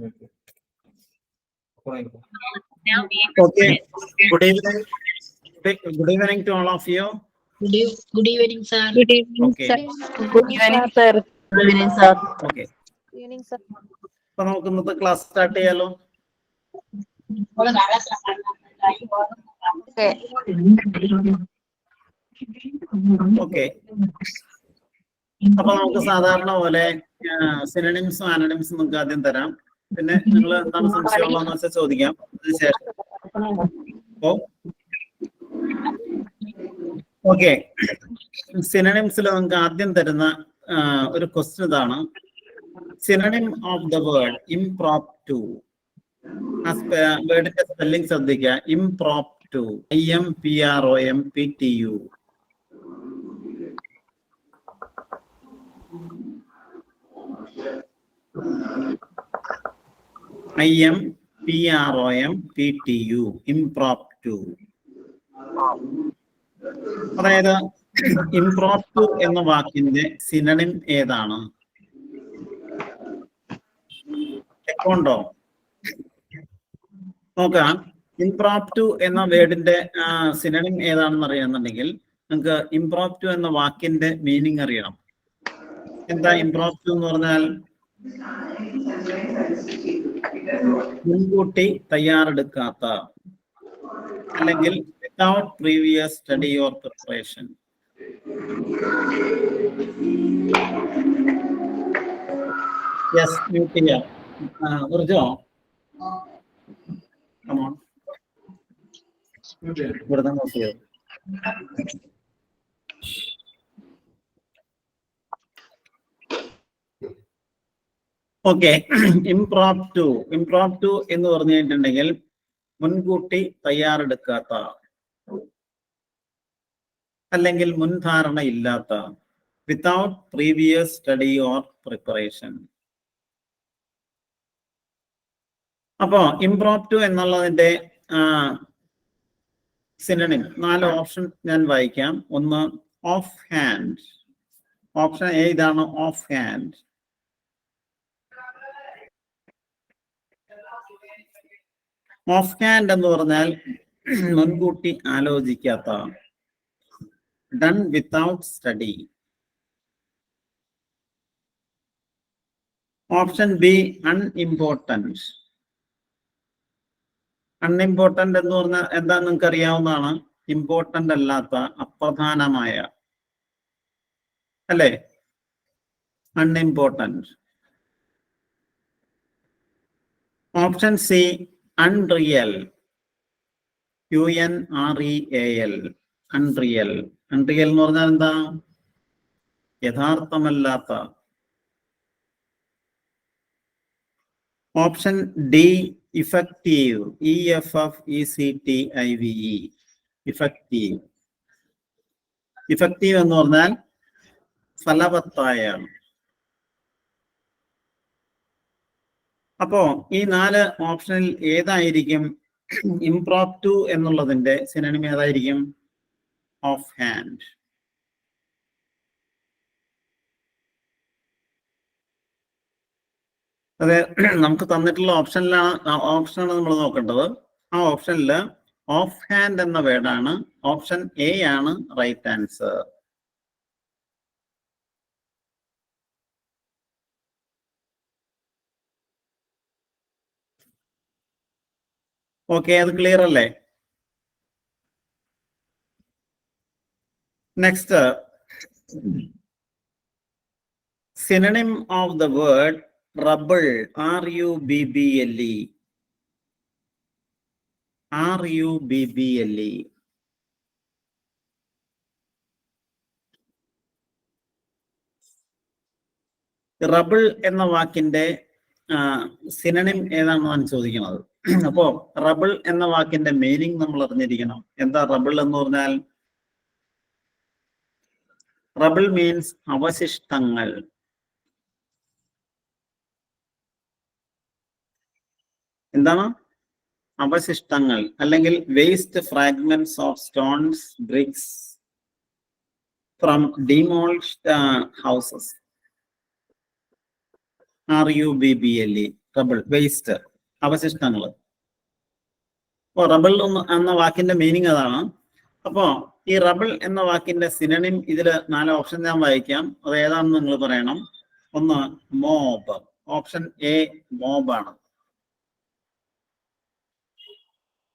Okay. Good evening. Good evening to all of you. Good evening, sir. Good evening, Okay. sir. Good evening, sir. Good evening, sir. Okay. Good evening, sir. അപ്പൊ നമുക്ക് ഇന്നത്തെ class start ചെയ്യാലോ. Okay. Okay. അപ്പൊ നമുക്ക് സാധാരണ പോലെ സിനോണിംസും ആനോണിംസും നമുക്ക് ആദ്യം തരാം. പിന്നെ നിങ്ങൾ എന്താണ് സംശയമുള്ളതെന്ന് വെച്ചാൽ ചോദിക്കാം. അതിനുശേഷം ഓക്കെ, സിനോണിംസിൽ നമുക്ക് ആദ്യം തരുന്ന ഒരു ക്വസ്റ്റ്യൻ ഇതാണ്. Synonym of the word ഇംപ്രോപ്റ്റു. വേർഡിന്റെ spelling ശ്രദ്ധിക്കുക. ഇംപ്രോപ്റ്റു, IMPROMPTU. IMPROMPTU, ഇംപ്രോപ്റ്റു. അതായത് ഇംപ്രോപ്റ്റു എന്ന വാക്കിന്റെ സിനോണിം ഏതാണ്? ഉണ്ടോ? നോക്കാം. ഇംപ്രോപ്റ്റു എന്ന വേർഡിന്റെ സിനോണിം ഏതാണെന്ന് അറിയാന്നുണ്ടെങ്കിൽ നമുക്ക് ഇംപ്രോപ്റ്റു എന്ന വാക്കിന്റെ മീനിങ് അറിയണം. എന്താ ഇംപ്രോപ്റ്റു എന്ന് പറഞ്ഞാൽ? മുൻകൂട്ടി തയ്യാറെടുക്കാത്ത, അല്ലെങ്കിൽ without previous study or preparation. Yes, mute ചെയ്യാം. ഉർജോ, come on. ഇവിടുന്ന് നോട്ട് ചെയ്തു. ഓക്കെ, ഇംപ്രോപ്റ്റു. ഇംപ്രോപ്റ്റു എന്ന് പറഞ്ഞിട്ടുണ്ടെങ്കിൽ മുൻകൂട്ടി തയ്യാറെടുക്കാത്ത, അല്ലെങ്കിൽ മുൻധാരണ ഇല്ലാത്ത, without previous study or preparation. അപ്പോ ഇംപ്രോപ്റ്റു എന്നുള്ളതിന്റെ സിനോണിം 4 ഓപ്ഷൻ ഞാൻ വായിക്കാം. ഒന്ന്, ഓഫ് ഹാൻഡ്. ഓപ്ഷൻ എ ഇതാണ്, ഓഫ് ഹാൻഡ്. ഓഫ് ഹാൻഡ് എന്ന് പറഞ്ഞാൽ മുൻകൂട്ടി ആലോചിക്കാത്ത, done without study. Option B, unimportant. Unimportant എന്ന് പറഞ്ഞാൽ എന്താ നിങ്ങൾക്ക് അറിയാവുന്നതാണ്. ഇമ്പോർട്ടന്റ് അല്ലാത്ത, അപ്രധാനമായ, അല്ലേ? Unimportant. Option C, unreal. UNREAL, unreal. Unreal എന്ന് പറഞ്ഞാൽ എന്താ? യഥാർത്ഥമല്ലാത്ത. Option D, effective. EFFECTIVE, effective. Effective എന്ന് പറഞ്ഞാൽ ഫലവത്തായ. അപ്പോ ഈ 4 ഓപ്ഷനിൽ ഏതായിരിക്കും ഇംപ്രോപ്റ്റു എന്നുള്ളതിന്റെ സിനോണിം? ഏതായിരിക്കും? Of hand. അതെ, നമുക്ക് തന്നിട്ടുള്ള ഓപ്ഷനാണ് നമ്മൾ നോക്കേണ്ടത്. ആ ഓപ്ഷനിൽ ഓഫ് ഹാൻഡ് എന്ന വേർഡാണ്. ഓപ്ഷൻ എ ആണ് റൈറ്റ് ആൻസർ. ഓക്കെ, അത് ക്ലിയർ അല്ലേ? Next, synonym of the word റബിൾ. RUBBLE. RUBBLE. റബിൾ എന്ന വാക്കിന്റെ സിനോണിം ഏതാണെന്നാണ് ചോദിക്കുന്നത്. അപ്പോ റബിൾ എന്ന വാക്കിന്റെ മീനിങ് നമ്മൾ അറിഞ്ഞിരിക്കണം. എന്താ റബിൾ എന്ന് പറഞ്ഞാൽ? റബിൾ മീൻസ് അവശിഷ്ടങ്ങൾ. എന്താണ്? അവശിഷ്ടങ്ങൾ, അല്ലെങ്കിൽ waste fragments of stones, bricks from demolished houses. RUBBLE. Rubble, waste, അവശിഷ്ടങ്ങൾ. അപ്പോൾ റബിൾ എന്ന വാക്കിന്റെ മീനിങ് അതാണ്. അപ്പോ ഈ റബിൾ എന്ന വാക്കിന്റെ സിനണിം ഇതിൽ 4 ഓപ്ഷൻ ഞാൻ വായിക്കാം. അത് ഏതാണെന്ന് നിങ്ങൾ പറയണം. ഒന്ന് മോബ്. Option A മോബാണ്.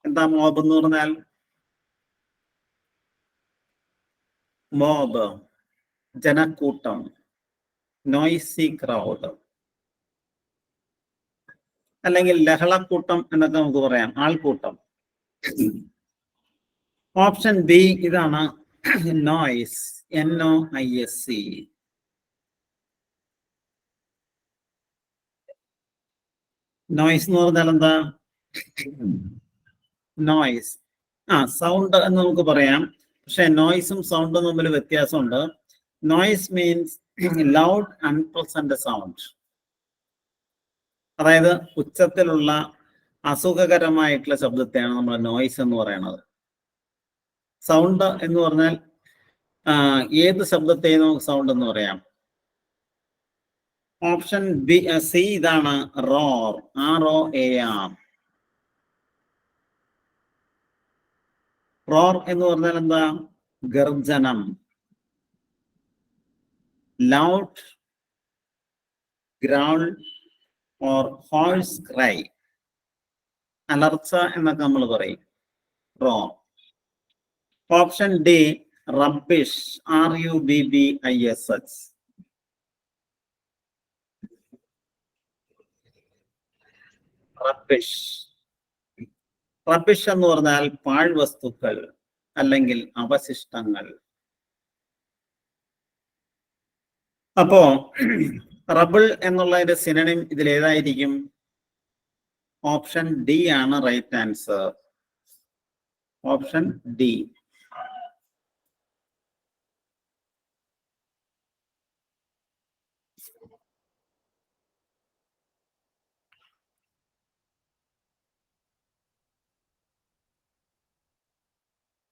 എന്താ മോബ് എന്ന് പറഞ്ഞാൽ? മോബ് ജനക്കൂട്ടം, നോയ്സി ക്രൗഡ്, അല്ലെങ്കിൽ ലഹളക്കൂട്ടം എന്നൊക്കെ നമുക്ക് പറയാം, ആൾക്കൂട്ടം. ഓപ്ഷൻ ബി ഇതാണ്, നോയ്സ്, NOISE. നോയ്സ് എന്ന് പറഞ്ഞാൽ എന്താ? നോയ്സ് സൗണ്ട് എന്ന് നമുക്ക് പറയാം. പക്ഷെ നോയ്സും സൗണ്ടും തമ്മിൽ വ്യത്യാസമുണ്ട്. Noise means loud unpleasant sound, അതായത് ഉച്ചത്തിലുള്ള അസുഖകരമായിട്ടുള്ള ശബ്ദത്തെയാണ് നമ്മൾ നോയ്സ് എന്ന് പറയുന്നത്. സൗണ്ട് എന്ന് പറഞ്ഞാൽ ഏത് ശബ്ദത്തെയും നമുക്ക് സൗണ്ട് എന്ന് പറയാം. ഓപ്ഷൻ ബി സി ഇതാണ്, റോർ, ROAR. റോർ എന്ന് പറഞ്ഞാൽ എന്താ? ഗർജനം, loud growl or hoarse cry, അലർച്ച എന്നൊക്കെ നമ്മൾ പറയും, roar. Option D rubbish, RUBBISH. Rubbish. Rubbish എന്ന് പറഞ്ഞാൽ പാഴ്വസ്തുക്കൾ അല്ലെങ്കിൽ അവശിഷ്ടങ്ങൾ. അപ്പോ റബിൾ എന്നുള്ളതിന്റെ സിനണിം ഇതിൽ ഏതായിരിക്കും? ഓപ്ഷൻ ഡി ആണ് right answer. Option D.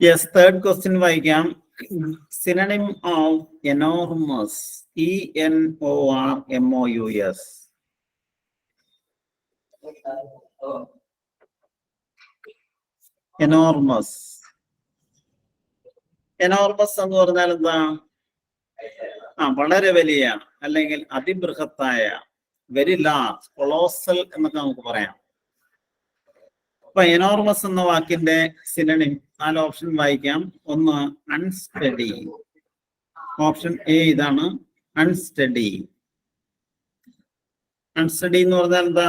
Yes, third question വായിക്കാം. Synonym of enormous, ENORMOUS. Enormous. Enormous എന്ന് പറഞ്ഞാൽ എന്താ? വളരെ വലിയ അല്ലെങ്കിൽ അതിബൃഹത്തായ, വെരി ലാർജ്, കൊളോസൽ എന്നൊക്കെ നമുക്ക് പറയാം. അപ്പൊ എനോർമസ് എന്ന വാക്കിന്റെ സിനണിം 4 ഓപ്ഷൻ വായിക്കാം. ഒന്ന് അൺസ്റ്റഡി. ഓപ്ഷൻ എ ഇതാണ്, അൺസ്റ്റഡി. അൺസ്റ്റഡി എന്ന് പറഞ്ഞാൽ എന്താ?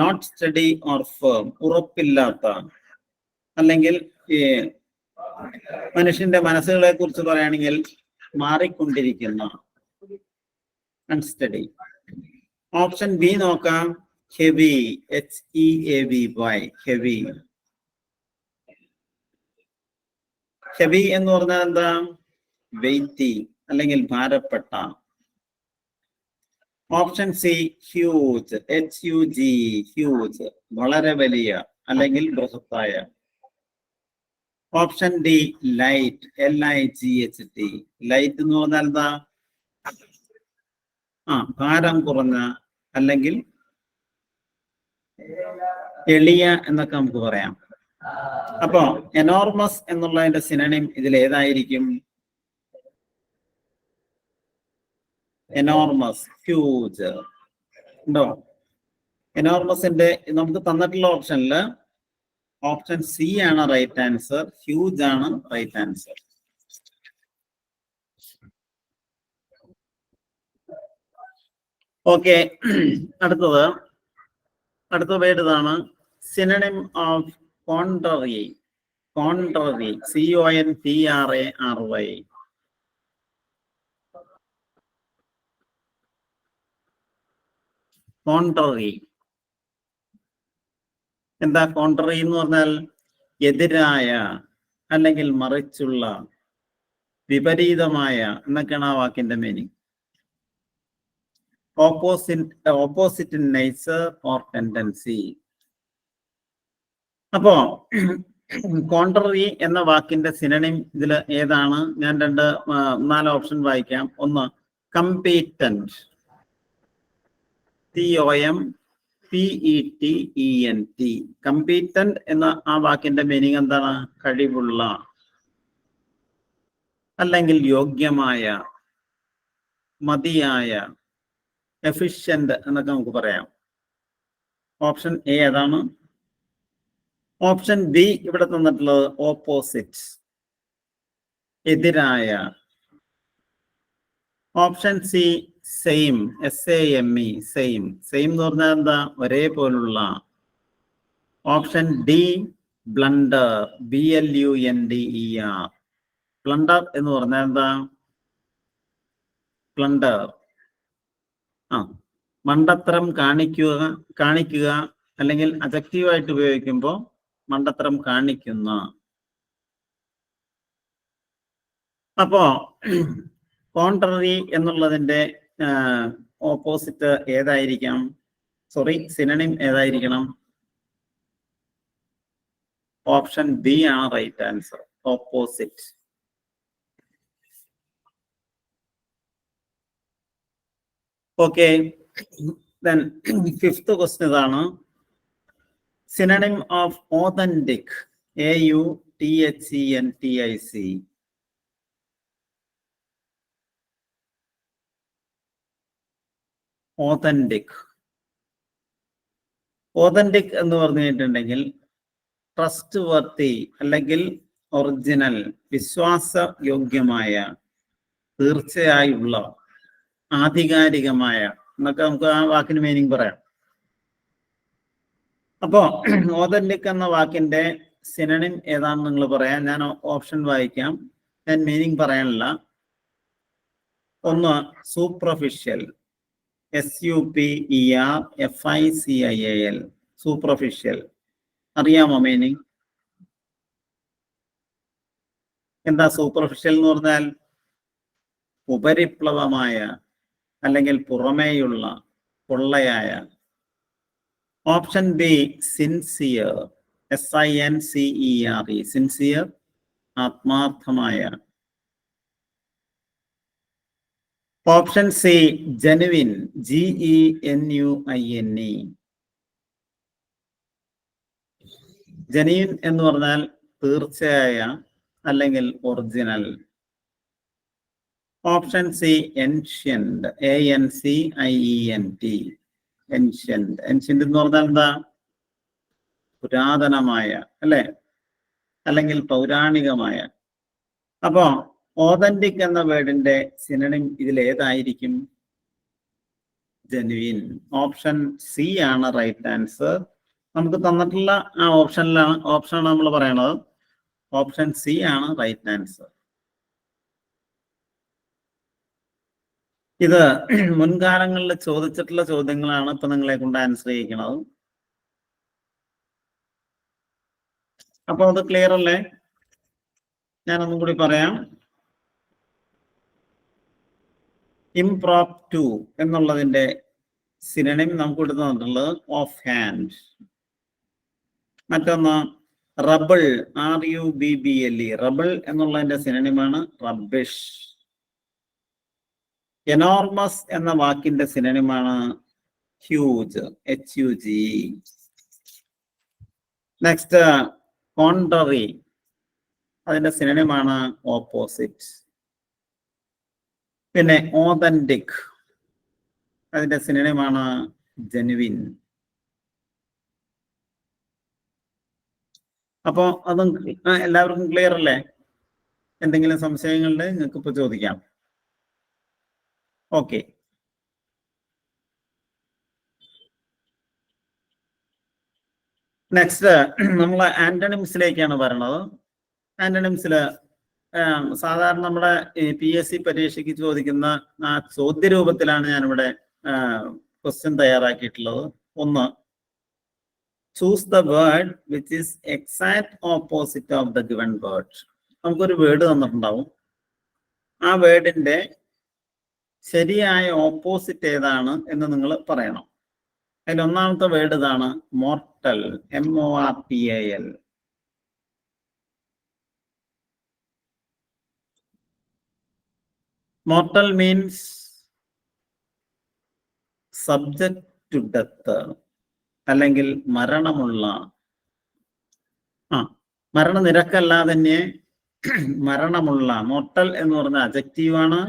നോട്ട് സ്റ്റഡി ഓർ ഫേം, ഉറപ്പില്ലാത്ത, അല്ലെങ്കിൽ മനുഷ്യന്റെ മനസ്സുകളെ കുറിച്ച് പറയുകയാണെങ്കിൽ മാറിക്കൊണ്ടിരിക്കുന്ന, അൺസ്റ്റഡി. ഓപ്ഷൻ ബി നോക്കാം, ഹെവി, HEAVY, ഹെവി. ഹെവി എന്ന് പറഞ്ഞാൽ എന്താ? വെയിറ്റി അല്ലെങ്കിൽ ഭാരപ്പെട്ട. Option C huge, HUG, huge, വളരെ വലിയ അല്ലെങ്കിൽ ബൃഹത്തായ. Option D light, LIGHT, light എന്ന് പറഞ്ഞാൽ എന്താ? ഭാരം കുറഞ്ഞ അല്ലെങ്കിൽ എളിയ എന്നൊക്കെ നമുക്ക് പറയാം. അപ്പോ എനോർമസ് എന്നുള്ളതിന്റെ സിനണിം ഇതിൽ ഏതായിരിക്കും? എനോർമസ്, ഹ്യൂജ് ഉണ്ടോ? എനോർമസിന്റെ നമുക്ക് തന്നിട്ടുള്ള ഓപ്ഷനില് ഓപ്ഷൻ സി ആണ് റൈറ്റ് ആൻസർ, ഹ്യൂജ് ആണ് റൈറ്റ് ആൻസർ. ഓക്കെ, അടുത്ത വേർഡ് ഇതാണ്, synonym of contrary. Contrary, CONTRARY. Contrary എന്താ? കോൺട്രറി എന്ന് പറഞ്ഞാൽ എതിരായ അല്ലെങ്കിൽ മറിച്ചുള്ള, വിപരീതമായ എന്നൊക്കെയാണ് ആ വാക്കിന്റെ meaning. Opposite in nature or tendency. അപ്പോ കോൺട്രറി എന്ന വാക്കിന്റെ സിനണിം ഇതിൽ ഏതാണ്? ഞാൻ 4 ഓപ്ഷൻ വായിക്കാം. ഒന്ന് കമ്പീറ്റന്റ്, COMPETENT. കമ്പീറ്റന്റ് എന്ന ആ വാക്കിന്റെ മീനിങ് എന്താണ്? കഴിവുള്ള, അല്ലെങ്കിൽ യോഗ്യമായ, മതിയായ, എഫിഷ്യന്റ് എന്നൊക്കെ നമുക്ക് പറയാം. ഓപ്ഷൻ എ ഏതാണ്? ഓപ്ഷൻ ബി ഇവിടെ തന്നിട്ടുള്ളത് ഓപ്പോസിറ്റ്, എതിരായ. Option C same, SAME, same. Same എന്ന് പറഞ്ഞാൽ എന്താ? ഒരേപോലുള്ള. Option D blunder, BLUNDER. Blunder എന്ന് പറഞ്ഞാൽ എന്താ? ബ്ലണ്ടർ മണ്ടത്തരം കാണിക്കുക, അല്ലെങ്കിൽ അജക്റ്റീവായിട്ട് ഉപയോഗിക്കുമ്പോൾ മണ്ടത്തരം കാണിക്കുന്ന. അപ്പോ കോൺട്രറി എന്നുള്ളതിന്റെ ഓപ്പോസിറ്റ് ഏതായിരിക്കാം? സോറി, സിനണിം ഏതായിരിക്കണം? ഓപ്ഷൻ ബി ആണ് right answer, opposite. Okay, then fifth question ഇതാണ്. Synonym of authentic, AUTHENTIC. Authentic. Authentic എന്ന് പറഞ്ഞിട്ടുണ്ടെങ്കിൽ ട്രസ്റ്റ് വർത്തി, അല്ലെങ്കിൽ ഒറിജിനൽ, വിശ്വാസയോഗ്യമായ, തീർച്ചയായുള്ള, ആധികാരികമായ എന്നൊക്കെ നമുക്ക് ആ വാക്കിന് മീനിങ് പറയാം. അപ്പോ ഓതന്റിക് എന്ന വാക്കിന്റെ സിനണിം ഏതാണെന്ന് നിങ്ങൾ പറയാം. ഞാൻ ഓപ്ഷൻ വായിക്കാം, ഞാൻ മീനിങ് പറയാനില്ല. ഒന്ന് സൂപ്പർഫിഷ്യൽ, SUPERFICIAL, സൂപ്പർഫിഷ്യൽ. അറിയാമോ മീനിങ്? എന്താ സൂപ്പർഫിഷ്യൽ എന്ന് പറഞ്ഞാൽ? ഉപരിപ്ലവമായ, അല്ലെങ്കിൽ പുറമേയുള്ള, പൊള്ളയായ. Option B sincere, SINCERE, sincere, ആത്മാർത്ഥമായ. Option C genuine, GENUINE. Genuine എന്ന് പറഞ്ഞാൽ തീർച്ചയായ, അല്ലെങ്കിൽ original. Option C ancient, ANCIENT, ancient. Ancient എന്ന് പറഞ്ഞാൽ എന്താ? പുരാതനമായ, അല്ലെ, അല്ലെങ്കിൽ പൗരാണികമായ. അപ്പോ ഓതന്റിക് എന്ന വേർഡിന്റെ സിനണിം ഇതിൽ ഏതായിരിക്കും? ജെനുവിൻ. ഓപ്ഷൻ സി ആണ് റൈറ്റ് ആൻസർ. നമുക്ക് തന്നിട്ടുള്ള ആ ഓപ്ഷനാണ് നമ്മൾ പറയണത്. ഓപ്ഷൻ സി ആണ് റൈറ്റ് ആൻസർ. ഇത് മുൻകാലങ്ങളിൽ ചോദിച്ചിട്ടുള്ള ചോദ്യങ്ങളാണ് ഇപ്പൊ നിങ്ങളെ കൊണ്ട് ആൻസർ ചെയ്യിക്കുന്നത്. അപ്പൊ അത് ക്ലിയർ അല്ലേ? ഞാനൊന്നും കൂടി പറയാം. ഇംപ്രോപ്റ്റു എന്നുള്ളതിന്റെ സിനണിം നമുക്ക് കൊടുത്തിട്ടുള്ളത് ഓഫ് ഹാൻഡ്. മറ്റൊന്ന് റബിൾ, RUBBLE, റബിൾ എന്നുള്ളതിന്റെ സിനണിമാണ് റബ്ബിഷ്. എനോർമസ് എന്ന വാക്കിന്റെ സിനണിമാണ് ഹ്യൂജ്, HUGE. നെക്സ്റ്റ് കോൺട്രറി, അതിന്റെ സിനണിമാണ് ഓപ്പോസിറ്റ്. പിന്നെ ഓതന്റിക്, അതിന്റെ സിനണിമാണ് ജെനുവിൻ. അപ്പോ അതും എല്ലാവർക്കും ക്ലിയർ അല്ലേ? എന്തെങ്കിലും സംശയങ്ങളുണ്ട് നിങ്ങൾക്ക് ഇപ്പൊ ചോദിക്കാം. ഓക്കെ, നെക്സ്റ്റ് നമ്മൾ ആന്റണിംസിലേക്കാണ് പറയുന്നത്. ആന്റണിംസില് സാധാരണ നമ്മുടെ PSC പരീക്ഷയ്ക്ക് ചോദിക്കുന്ന ആ ചോദ്യരൂപത്തിലാണ് ഞാനിവിടെ ക്വസ്റ്റ്യൻ തയ്യാറാക്കിയിട്ടുള്ളത്. ഒന്ന്, choose the word which is exact opposite of the given word. നമുക്കൊരു വേർഡ് തന്നിട്ടുണ്ടാവും. ആ വേർഡിന്റെ ശരിയായ ഓപ്പോസിറ്റ് ഏതാണ് എന്ന് നിങ്ങൾ പറയണം. അതിൽ ഒന്നാമത്തെ വേർഡ് ഇതാണ്, mortal, MORTAL. Mortal means subject to death, അല്ലെങ്കിൽ മരണമുള്ള, മരണനിരക്കല്ല തന്നെ മരണമുള്ള. മോർട്ടൽ എന്ന് പറഞ്ഞ അഡ്ജക്റ്റീവാണ്,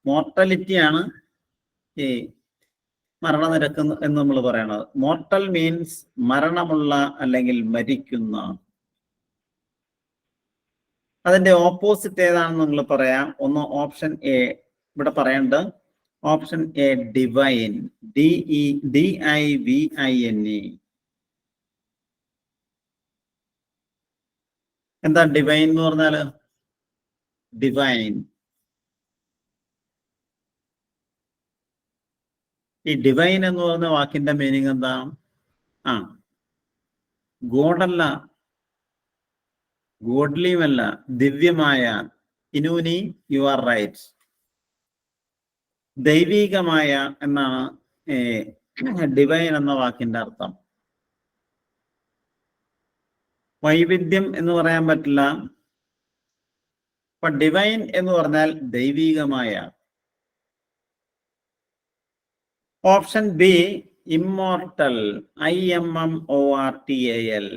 മോർട്ടലിറ്റി ആണ് ഈ മരണനിരക്ക് എന്ന് നമ്മൾ പറയണത്. മോർട്ടൽ മീൻസ് മരണമുള്ള അല്ലെങ്കിൽ മരിക്കുന്ന. അതിന്റെ ഓപ്പോസിറ്റ് ഏതാണെന്ന് നിങ്ങൾ പറയാം. ഒന്ന് ഓപ്ഷൻ എ ഇവിടെ പറയേണ്ടത്. Option A divine, DIVINE. എന്താ ഡിവൈൻ എന്ന് പറഞ്ഞാല്? ഡിവൈൻ, ഈ ഡിവൈൻ എന്ന് പറഞ്ഞ വാക്കിന്റെ മീനിങ് എന്താ? ഗോഡല്ല, ഗോഡ്ലിയുമല്ല, ദിവ്യമായ. ഇനൂനി, യു ആർ റൈറ്റ്. ദൈവികമായ എന്നാണ് ഡിവൈൻ എന്ന വാക്കിന്റെ അർത്ഥം. വൈവിധ്യം എന്ന് പറയാൻ പറ്റില്ല. അപ്പൊ ഡിവൈൻ എന്ന് പറഞ്ഞാൽ ദൈവികമായ. Option B immortal, IMMORTAL.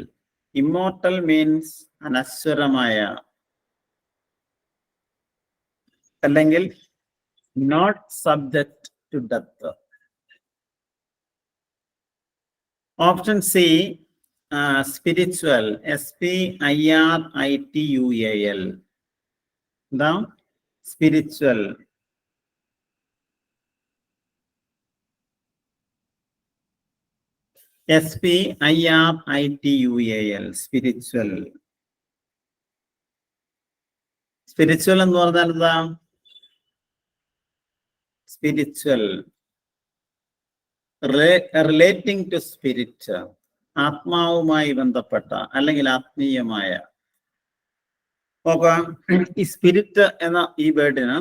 Immortal means അനശ്വരമായ, അല്ലെങ്കിൽ not subject to death. Option C spiritual, SPIRITUAL. എന്താ സ്പിരിച്വൽ? SPIRITUAL, spiritual. സ്പിരിച്വൽ എന്ന് പറഞ്ഞാൽ എന്താ? സ്പിരിച്വൽ, റിലേറ്റിംഗ് ടു സ്പിരിറ്റ്, ആത്മാവുമായി ബന്ധപ്പെട്ട അല്ലെങ്കിൽ ആത്മീയമായ. നോക്കാം, ഈ സ്പിരിറ്റ് എന്ന ഈ വേർഡിന്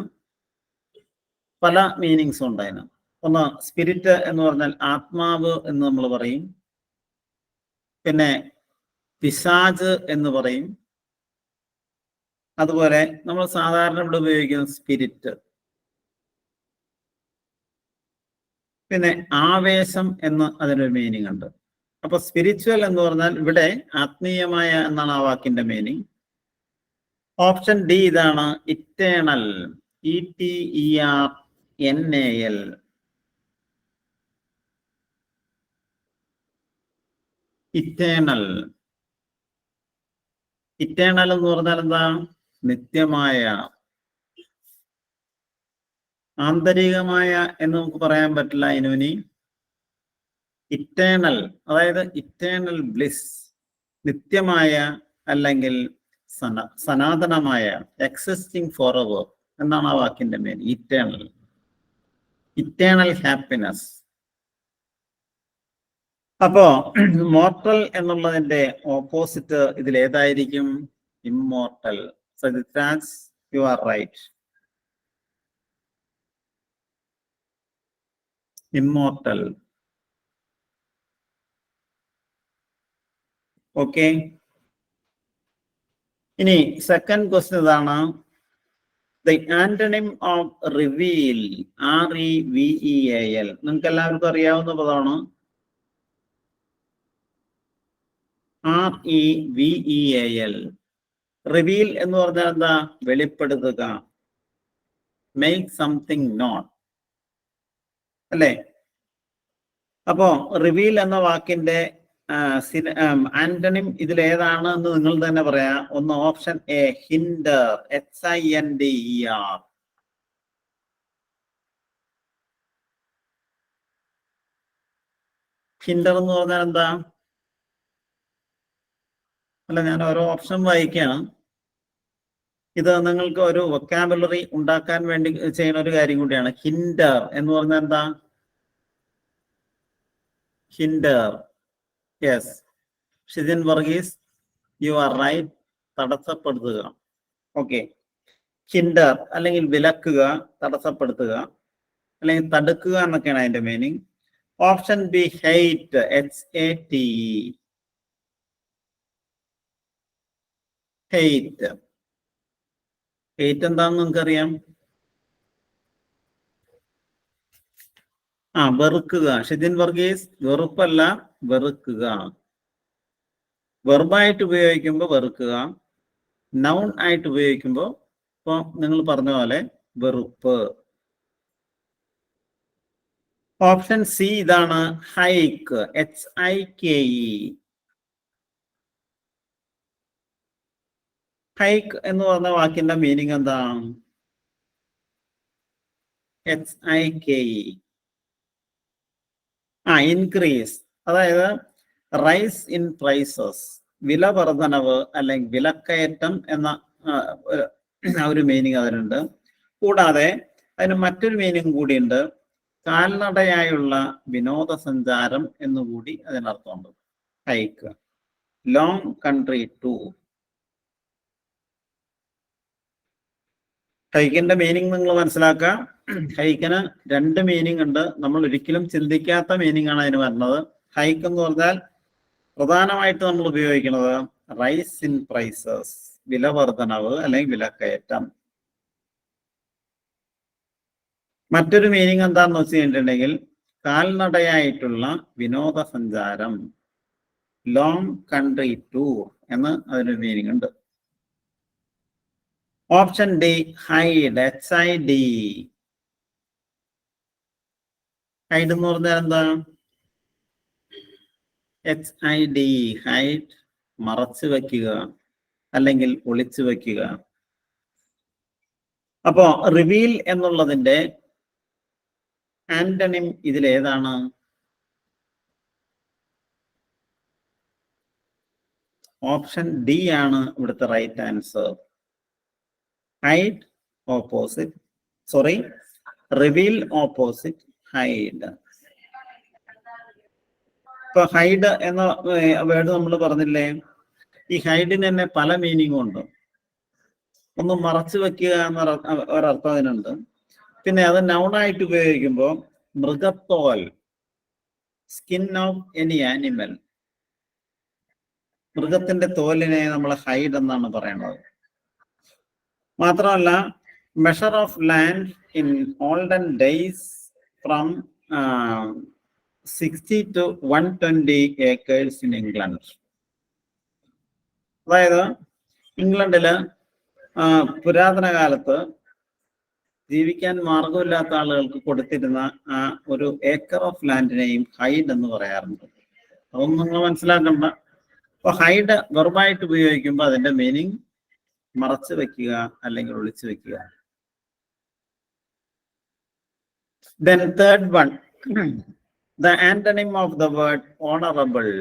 പല മീനിങ്സ് ഉണ്ട്. അതിന് ഒന്ന്, സ്പിരിറ്റ് എന്ന് പറഞ്ഞാൽ ആത്മാവ് എന്ന് നമ്മൾ പറയും. പിന്നെ പിശാച് എന്ന് പറയും. അതുപോലെ നമ്മൾ സാധാരണ ഇവിടെ ഉപയോഗിക്കുന്ന സ്പിരിറ്റ്. പിന്നെ ആവേശം എന്ന് അതിനൊരു മീനിങ് ഉണ്ട്. അപ്പൊ സ്പിരിച്വൽ എന്ന് പറഞ്ഞാൽ ഇവിടെ ആത്മീയമായ എന്നാണ് ആ വാക്കിന്റെ മീനിങ്. ഓപ്ഷൻ ഡി ഇതാണ്, ഇറ്റേണൽ, ETERNAL. ഇറ്റേണൽ. ഇറ്റേണൽ എന്ന് പറഞ്ഞാൽ എന്താ? നിത്യമായ, ആന്തരികമായ എന്ന് നമുക്ക് പറയാൻ പറ്റില്ല. ഇനുനി ഇറ്റേണൽ, അതായത് ഇറ്റേണൽ ബ്ലിസ്, നിത്യമായ അല്ലെങ്കിൽ സനാതനമായ, എക്സിസ്റ്റിംഗ് ഫോർ എവർ എന്നാണ് ആ വാക്കിന്റെ മീനിങ്. Eternal, eternal happiness. അപ്പോ മോർട്ടൽ എന്നുള്ളതിന്റെ ഓപ്പോസിറ്റ് ഇതിൽ ഏതായിരിക്കും? Immortal. Sajith, U are right. Immortal. Okay, ഇനി സെക്കൻഡ് ക്വസ്റ്റ്യൻ ഇതാണ്. The antonym of reveal, REVEAL. നിങ്ങൾക്ക് എല്ലാവർക്കും അറിയാവുന്ന പദമാണ്. REVEAL. റിവീൽ എന്ന് പറഞ്ഞാൽ എന്താ? വെളിപ്പെടുത്തുക, മേക്ക് സംതിങ് നോൺ, അല്ലേ? അപ്പോ റിവീൽ എന്ന വാക്കിന്റെ ആന്റണിം ഇതിൽ ഏതാണ് എന്ന് നിങ്ങൾ തന്നെ പറയാം. ഒന്ന് option A hinder, HINDER. Hinder എന്ന് പറഞ്ഞാൽ എന്താ? അല്ല, ഞാൻ ഓരോ ഓപ്ഷൻ വായിക്കുകയാണ്. ഇത് നിങ്ങൾക്ക് ഒരു വൊക്കാബുലറി ഉണ്ടാക്കാൻ വേണ്ടി ചെയ്യുന്ന ഒരു കാര്യം കൂടിയാണ്. ഹിൻഡർ എന്ന് പറഞ്ഞാൽ എന്താ? Hinder. Yes, Shijin Varghese, you are right. തടസ്സപ്പെടുത്തുക. ഓക്കെ, ഹിൻഡർ അല്ലെങ്കിൽ വിലക്കുക, തടസ്സപ്പെടുത്തുക, അല്ലെങ്കിൽ തടുക്കുക എന്നൊക്കെയാണ് അതിന്റെ meaning. Option B hate, HATE. Hate. Hate എന്താണെന്ന് നിങ്ങൾക്കറിയാം? വെറുക്കുക. ഷിജിൻ വർഗീസ്, വെറുപ്പല്ല, വെറുക്കുക. വെർബായിട്ട് ഉപയോഗിക്കുമ്പോൾ വെറുക്കുക, നൗൺ ആയിട്ട് ഉപയോഗിക്കുമ്പോൾ ഇപ്പൊ നിങ്ങൾ പറഞ്ഞ പോലെ വെറുപ്പ്. ഓപ്ഷൻ സി ഇതാണ് ഹൈക്ക്, HIKE. ഹൈക്ക് എന്ന് പറഞ്ഞ വാക്കിന്റെ മീനിങ് എന്താണ്? HIKE. ഇൻക്രീസ്, അതായത് റൈസ് ഇൻ പ്രൈസസ്, വില വർധനവ് അല്ലെങ്കിൽ വിലക്കയറ്റം എന്ന ഒരു മീനിങ് അതിനുണ്ട്. കൂടാതെ അതിന് മറ്റൊരു മീനിങ് കൂടിയുണ്ട്, കാൽനടയായുള്ള വിനോദസഞ്ചാരം എന്നുകൂടി അതിനർത്ഥമുണ്ട്. Hike, long country tour. ഹൈക്കിന്റെ മീനിങ് നിങ്ങൾ മനസ്സിലാക്കുക. ഹൈക്കിന് രണ്ട് മീനിങ് ഉണ്ട്. നമ്മൾ ഒരിക്കലും ചിന്തിക്കാത്ത മീനിങ് ആണ് അതിന് വരുന്നത്. ഹൈക്ക് എന്ന് പറഞ്ഞാൽ പ്രധാനമായിട്ട് നമ്മൾ ഉപയോഗിക്കുന്നത് റൈസ് ഇൻ പ്രൈസസ്, വില വർധനവ് അല്ലെങ്കിൽ വിലക്കയറ്റം. മറ്റൊരു മീനിങ് എന്താണെന്ന് വെച്ച് കഴിഞ്ഞിട്ടുണ്ടെങ്കിൽ കാൽനടയായിട്ടുള്ള വിനോദസഞ്ചാരം, ലോങ് കൺട്രി ടൂർ എന്ന് അതിനൊരു മീനിങ് ഉണ്ട്. Option D hide, HID. Hide എന്ന് പറഞ്ഞാൽ എന്താ? HID, ഹൈഡ്, മറച്ചു വയ്ക്കുക അല്ലെങ്കിൽ ഒളിച്ചു വയ്ക്കുക. അപ്പോ റിവീൽ എന്നുള്ളതിന്റെ ആന്റണിം ഇതിലേതാണ്? ഓപ്ഷൻ ഡി ആണ് ഇവിടുത്തെ right answer. Hide opposite, sorry, reveal opposite hide. ഇപ്പൊ ഹൈഡ് എന്ന വേർഡ് നമ്മൾ പറഞ്ഞില്ലേ, ഈ ഹൈഡിന് തന്നെ പല മീനിങ്ങും ഉണ്ട്. ഒന്ന് മറച്ചു വെക്കുക എന്ന ഒരർത്ഥം അതിനുണ്ട്. പിന്നെ അത് നൗണായിട്ട് ഉപയോഗിക്കുമ്പോൾ മൃഗത്തോൽ, സ്കിൻ ഓഫ് എനി ആനിമൽ, മൃഗത്തിന്റെ തോലിനെ നമ്മൾ ഹൈഡ് എന്നാണ് പറയുന്നത്. മാത്രമല്ല measure of land in olden days from 60 to 120 acres in England. അതായത് ഇംഗ്ലണ്ടില് പുരാതന കാലത്ത് ജീവിക്കാൻ മാർഗമില്ലാത്ത ആളുകൾക്ക് കൊടുത്തിരുന്ന ആ ഒരു ഏക്കർ ഓഫ് ലാൻഡിനെയും ഹൈഡ് എന്ന് പറയാറുണ്ട്. അതൊന്നും നിങ്ങൾ മനസ്സിലാക്കണ്ട. അപ്പൊ ഹൈഡ് വെർബായിട്ട് ഉപയോഗിക്കുമ്പോൾ അതിന്റെ മീനിങ് മറച്ചു വെക്കുക അല്ലെങ്കിൽ ഒളിച്ചു വെക്കുക. Then third one, the antonym of the word honorable.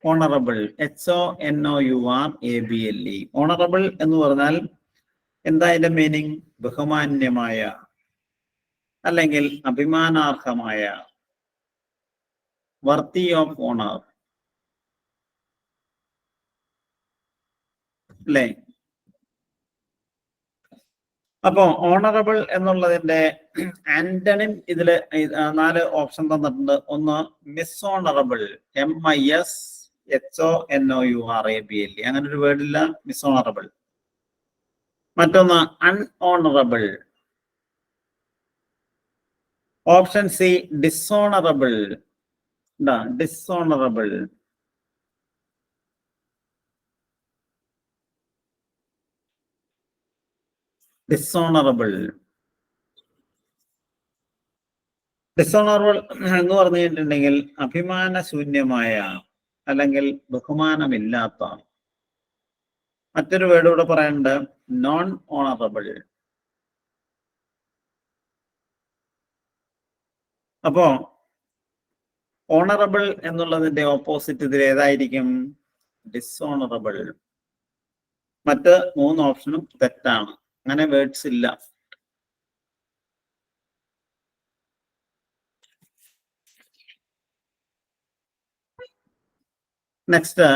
Honorable, HONOURABLE. Honorable എന്ന് പറഞ്ഞാൽ എന്താ അതിന്റെ മീനിങ്? ബഹുമാന്യമായ അല്ലെങ്കിൽ അഭിമാനാർഹമായ, വർത്തി ഓഫ് ഓണർ അല്ലേ? അപ്പോ ഓണറബിൾ എന്നുള്ളതിന്റെ ആന്റണിം ഇതില് 4 ഓപ്ഷൻ തന്നിട്ടുണ്ട്. ഒന്ന് മിസ്ഓണറബിൾ, MISHONOURABLE, അങ്ങനെ ഒരു വേർഡില്ല, മിസ്ഓണറബിൾ. മറ്റൊന്ന് അൺഓണറബിൾ. Option C ഡിസോണറബിൾ, ഡിസോണറബിൾ. ഡിസോണറബിൾ. ഡിസോണറബിൾ എന്ന് പറഞ്ഞു കഴിഞ്ഞിട്ടുണ്ടെങ്കിൽ അഭിമാനശൂന്യമായ അല്ലെങ്കിൽ ബഹുമാനമില്ലാത്ത. മറ്റൊരു വേർഡ് ഇവിടെ പറയുന്നുണ്ട്, നോൺ ഓണറബിൾ. അപ്പോ ഓണറബിൾ എന്നുള്ളതിന്റെ ഓപ്പോസിറ്റ് ഇതിൽ ഏതായിരിക്കും? ഡിസോണറബിൾ. മറ്റ് 3 ഓപ്ഷനും തെറ്റാണ്. അങ്ങനെ വേർഡ്സ് ഇല്ല. നെക്സ്റ്റ്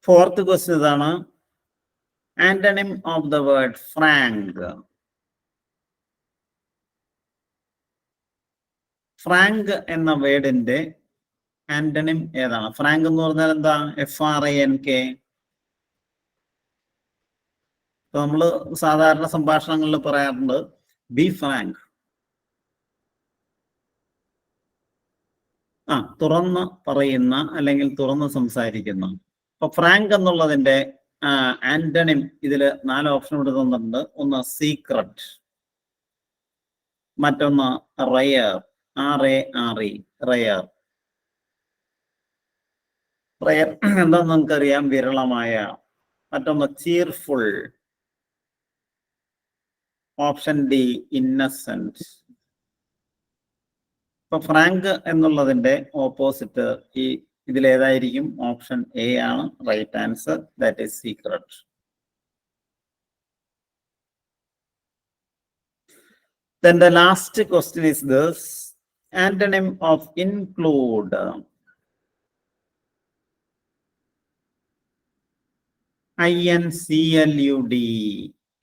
4th ക്വസ്റ്റ്യൻ ഇതാണ്. Antonym of the word Frank. Frank എന്ന വേർഡിന്റെ ആന്റണിം ഏതാണ്? ഫ്രാങ്ക് എന്ന് പറഞ്ഞാൽ എന്താ? FRANK. നമ്മൾ സാധാരണ സംഭാഷണങ്ങളിൽ പറയാറുണ്ട് ബി ഫ്രാങ്ക്. തുറന്ന് പറയുന്ന അല്ലെങ്കിൽ തുറന്ന് സംസാരിക്കുന്ന. അപ്പൊ ഫ്രാങ്ക് എന്നുള്ളതിന്റെ ആന്റണിം ഇതിൽ 4 ഓപ്ഷൻ ഇവിടെ തന്നിട്ടുണ്ട്. ഒന്ന് സീക്രട്ട്, മറ്റൊന്ന് റയർ, RARE, റയർ. റയർ എന്താന്ന് നമുക്കറിയാം, വിരളമായ. മറ്റൊന്ന് ചീർഫുൾ. Option D Innocent. ഇപ്പൊ ഫ്രാങ്ക് എന്നുള്ളതിന്റെ ഓപ്പോസിറ്റ് ഈ ഇതിലേതായിരിക്കും? ഓപ്ഷൻ എ ആണ് right answer, that is secret. Then the last question is this: antonym of include. INCLUD.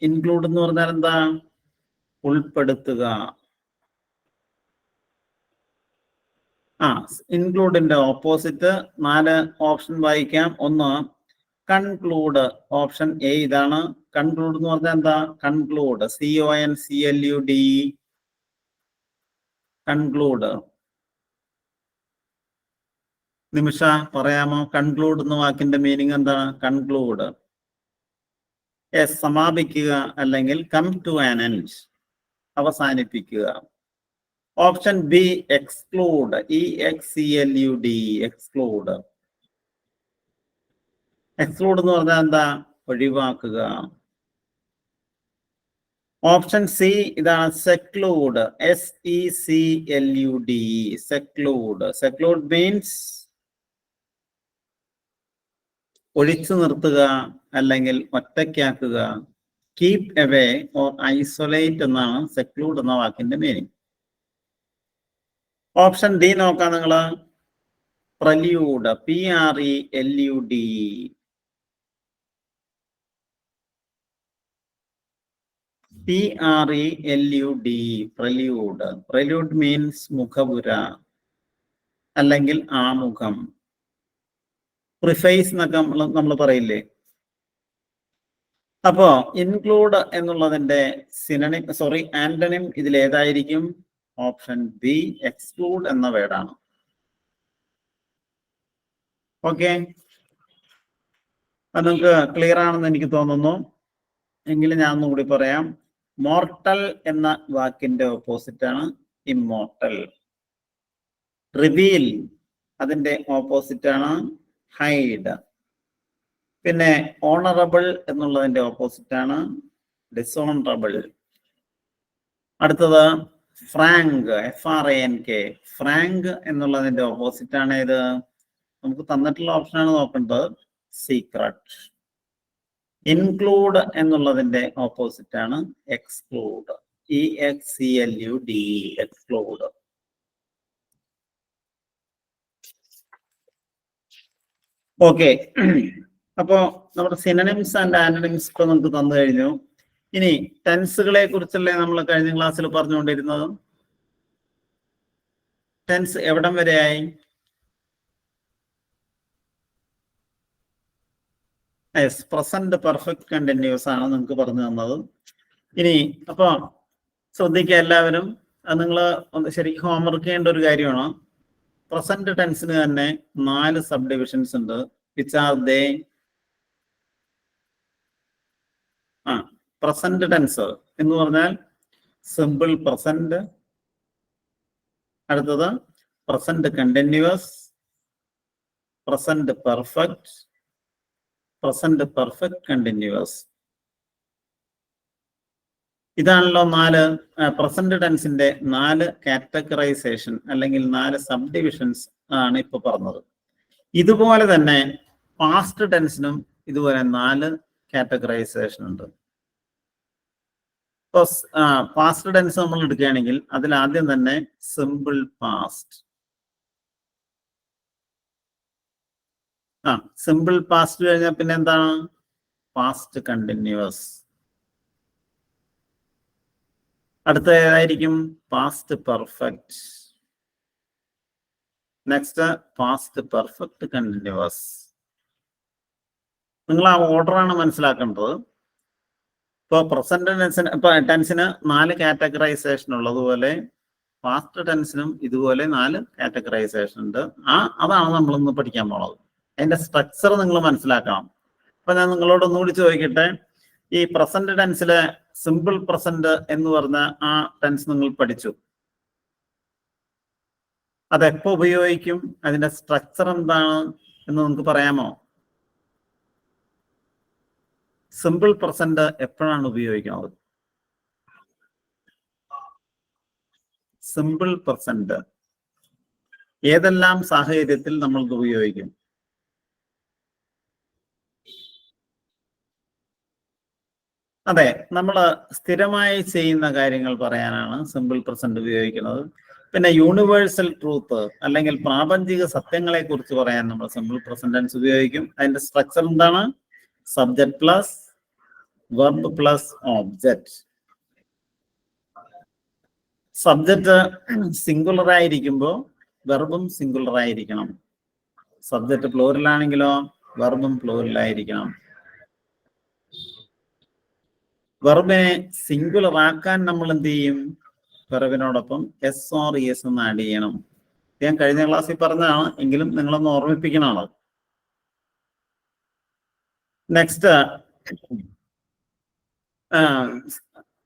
Include എന്ന് പറഞ്ഞാൽ എന്താ? ഉൾപ്പെടുത്തുക. ഇൻക്ലൂഡിന്റെ ഓപ്പോസിറ്റ് 4 ഓപ്ഷൻ വായിക്കാം. ഒന്ന് കൺക്ലൂഡ്, ഓപ്ഷൻ എ ഇതാണ്. കൺക്ലൂഡ് എന്ന് പറഞ്ഞാൽ എന്താ? Conclude, CONCLUD, conclude. നിമിഷ പറയാമോ കൺക്ലൂഡ് എന്ന വാക്കിന്റെ മീനിങ് എന്താണ്? കൺക്ലൂഡ് സമാപിക്കുക അല്ലെങ്കിൽ കം ടു ആൻ എൻഡ്, അവസാനിപ്പിക്കുക. Option B exclude, EXCLUD, exclude. Exclude എന്ന് പറഞ്ഞാൽ എന്താ? ഒഴിവാക്കുക. ഓപ്ഷൻ സി ഇതാണ് സെക്ലൂഡ്, SECLUD, സെക്ലൂഡ്. സെക്ലൂഡ് മീൻസ് ഒഴിച്ചു നിർത്തുക അല്ലെങ്കിൽ ഒറ്റയ്ക്കാക്കുക. കീപ് എവേ ഓർ ഐസൊലേറ്റ് എന്നാണ് സെക്ലൂഡ് എന്ന വാക്കിന്റെ മീനിങ്. ഓപ്ഷൻ ഡി നോക്കാം നിങ്ങള്. പ്രല്യൂഡ്, PRELUD. PRELUD, പ്രല്യൂഡ്. പ്രല്യൂഡ് മീൻസ് മുഖപുര അല്ലെങ്കിൽ ആമുഖം. പ്രിഫേസ് എന്നൊക്കെ നമ്മൾ പറയില്ലേ. അപ്പോ ഇൻക്ലൂഡ് എന്നുള്ളതിന്റെ ആന്റണിം ഇതിൽ ഏതായിരിക്കും? ഓപ്ഷൻ ബി എക്സ്ക്ലൂഡ് എന്ന വേർഡാണ്. ഓക്കെ, അത് നിങ്ങൾക്ക് ക്ലിയർ ആണെന്ന് എനിക്ക് തോന്നുന്നു. എങ്കിലും ഞാൻ ഒന്നുകൂടി പറയാം. മോർട്ടൽ എന്ന വാക്കിന്റെ ഓപ്പോസിറ്റ് ആണ് ഇമ്മോർട്ടൽ. റിവീൽ അതിന്റെ ഓപ്പോസിറ്റ് ആണ് ഹൈഡ്. പിന്നെ ഓണറബിൾ എന്നുള്ളതിന്റെ ഓപ്പോസിറ്റ് ആണ് ഡിസോണറബിൾ. അടുത്തത് ഫ്രാങ്ക്, FRANK. ഫ്രാങ്ക് എന്നുള്ളതിന്റെ ഓപ്പോസിറ്റ് ആണ് ഇത്. നമുക്ക് തന്നിട്ടുള്ള ഓപ്ഷനാണ് നോക്കേണ്ടത്, സീക്രട്ട്. ഇൻക്ലൂഡ് എന്നുള്ളതിന്റെ ഓപ്പോസിറ്റ് ആണ് എക്സ്ക്ലൂഡ്, EXCLUD, എക്സ്ക്ലൂഡ്. ഓക്കെ, അപ്പോ നമ്മുടെ സിനണിംസ് ആൻഡ് ആന്റണിംസ് ഇപ്പൊ നമുക്ക് തന്നു കഴിഞ്ഞു. ഇനി ടെൻസുകളെ കുറിച്ചല്ലേ നമ്മൾ കഴിഞ്ഞ ക്ലാസ്സിൽ പറഞ്ഞുകൊണ്ടിരുന്നത്. ടെൻസ് എവിടം വരെയായി? പ്രസന്റ് പെർഫെക്റ്റ് കണ്ടിന്യൂസ് ആണ് നിങ്ങൾക്ക് പറഞ്ഞു തന്നത്. ഇനി അപ്പൊ ശ്രദ്ധിക്കുക എല്ലാവരും, അത് നിങ്ങൾ ശരിക്കും ഹോംവർക്ക് ചെയ്യേണ്ട ഒരു കാര്യമാണ്. പ്രസന്റ് ടെൻസിന് തന്നെ 4 സബ് ഡിവിഷൻസ് ഉണ്ട്. Which are they? Present tense എന്ന് പറഞ്ഞാൽ സിമ്പിൾ പ്രസന്റ്, അടുത്തത് present continuous, present perfect, present perfect continuous. ഇതാണല്ലോ 4 പ്രസന്റ് ടെൻസിന്റെ 4 കാറ്റഗറൈസേഷൻ അല്ലെങ്കിൽ 4 സബ് ഡിവിഷൻസ് ആണ് ഇപ്പൊ പറഞ്ഞത്. ഇതുപോലെ തന്നെ പാസ്റ്റ് ടെൻസിനും ഇതുപോലെ 4 കാറ്റഗറൈസേഷൻ ഉണ്ട്. പാസ്റ്റ് ടെൻസ് നമ്മൾ എടുക്കുകയാണെങ്കിൽ അതിൽ ആദ്യം തന്നെ സിമ്പിൾ പാസ്റ്റ്. സിമ്പിൾ പാസ്റ്റ് കഴിഞ്ഞാൽ പിന്നെ എന്താണ്? Past continuous. അടുത്ത ഏതായിരിക്കും? Past perfect. Next past perfect continuous. നിങ്ങൾ ആ ഓർഡറാണ് മനസ്സിലാക്കേണ്ടത്. ഇപ്പോൾ പ്രസന്റ് ടെൻസിന് ടെൻസിന് 4 കാറ്റഗറൈസേഷൻ ഉള്ളതുപോലെ പാസ്റ്റ് ടെൻസിനും ഇതുപോലെ 4 കാറ്റഗറൈസേഷൻ ഉണ്ട്. അതാണ് നമ്മളിന്ന് പഠിക്കാൻ പോണത്. അതിന്റെ സ്ട്രക്ചർ നിങ്ങൾ മനസ്സിലാക്കണം. അപ്പൊ ഞാൻ നിങ്ങളോട് ഒന്നുകൂടി ചോദിക്കട്ടെ, ഈ പ്രസന്റ് ടെൻസിലെ സിമ്പിൾ പ്രസന്റ് എന്ന് പറഞ്ഞ ആ ടെൻസ് നിങ്ങൾ പഠിച്ചു. അതെപ്പോ ഉപയോഗിക്കും, അതിന്റെ സ്ട്രക്ചർ എന്താണ് എന്ന് നിങ്ങൾക്ക് പറയാമോ? സിമ്പിൾ പ്രസന്റ് എപ്പോഴാണ് ഉപയോഗിക്കുന്നത്? സിമ്പിൾ പ്രസന്റ് ഏതെല്ലാം സാഹചര്യത്തിൽ നമ്മൾ ഇത് ഉപയോഗിക്കും? അതെ, നമ്മൾ സ്ഥിരമായി ചെയ്യുന്ന കാര്യങ്ങൾ പറയാനാണ് സിമ്പിൾ പ്രസന്റ് ഉപയോഗിക്കുന്നത്. പിന്നെ യൂണിവേഴ്സൽ ട്രൂത്ത് അല്ലെങ്കിൽ പ്രാപഞ്ചിക സത്യങ്ങളെ കുറിച്ച് പറയാൻ നമ്മൾ സിമ്പിൾ പ്രസന്റ് ടെൻസ് ഉപയോഗിക്കും. അതിന്റെ സ്ട്രക്ചർ എന്താണ്? Subject plus verb plus object. Subject singular ആയിരിക്കുമ്പോൾ വെർബും സിംഗുലർ ആയിരിക്കണം. സബ്ജക്റ്റ് പ്ലൂറൽ ആണെങ്കിലോ വെർബും പ്ലൂറൽ ആയിരിക്കണം. വെർബിനെ സിംഗുലർ ആക്കാൻ നമ്മൾ എന്ത് ചെയ്യും? വെർബിനോടൊപ്പം എസ് ഓർ എസ് എന്ന് ആഡ് ചെയ്യണം. ഞാൻ കഴിഞ്ഞ ക്ലാസ്സിൽ പറഞ്ഞതാണ്, എങ്കിലും നിങ്ങളൊന്ന് ഓർമ്മിപ്പിക്കണമാണ്. നെക്സ്റ്റ്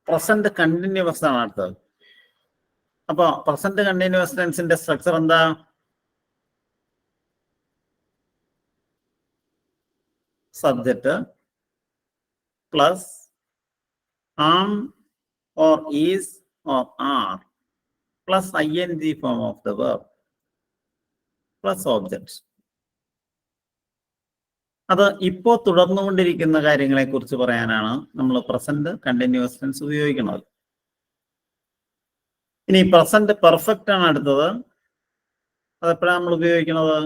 പ്രസന്റ് കണ്ടിന്യൂസ് ആണ് അടുത്തത്. അപ്പൊ പ്രസന്റ് കണ്ടിന്യൂസ് ടെൻസിന്റെ സ്ട്രക്ചർ എന്താ? Subject plus am or is or are plus ing form of the verb plus object. അത് ഇപ്പോൾ തുടർന്നുകൊണ്ടിരിക്കുന്ന കാര്യങ്ങളെ കുറിച്ച് പറയാനാണ് നമ്മൾ പ്രസന്റ് കണ്ടിന്യൂസ് ടെൻസ് ഉപയോഗിക്കുന്നത്. ഇനി പ്രസന്റ് പെർഫെക്റ്റ് ആണ് അടുത്തത്. അതെപ്പോഴാണ് നമ്മൾ ഉപയോഗിക്കുന്നത്?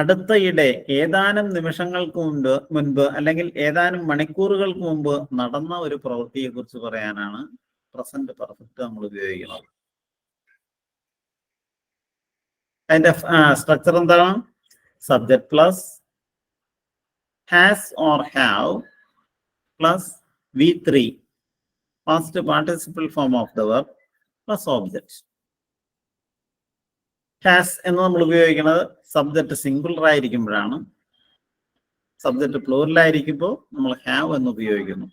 അടുത്തയിടെ ഏതാനും നിമിഷങ്ങൾക്ക് മുൻപ് അല്ലെങ്കിൽ ഏതാനും മണിക്കൂറുകൾക്ക് മുമ്പ് നടന്ന ഒരു പ്രവൃത്തിയെ കുറിച്ച് പറയാനാണ് പ്രസന്റ് പെർഫെക്റ്റ് നമ്മൾ ഉപയോഗിക്കുന്നത്. അതിന്റെ സ്ട്രക്ചർ എന്താണ്? Subject plus has or have plus V3 past participle form of the verb plus object. Has എന്ന് നമ്മൾ ഉപയോഗിക്കുന്നത് സബ്ജക്റ്റ് സിംഗുലർ ആയിരിക്കുമ്പോഴാണ്. സബ്ജക്റ്റ് പ്ലൂറൽ ആയിരിക്കുമ്പോൾ നമ്മൾ ഹാവ് എന്ന് ഉപയോഗിക്കുന്നു.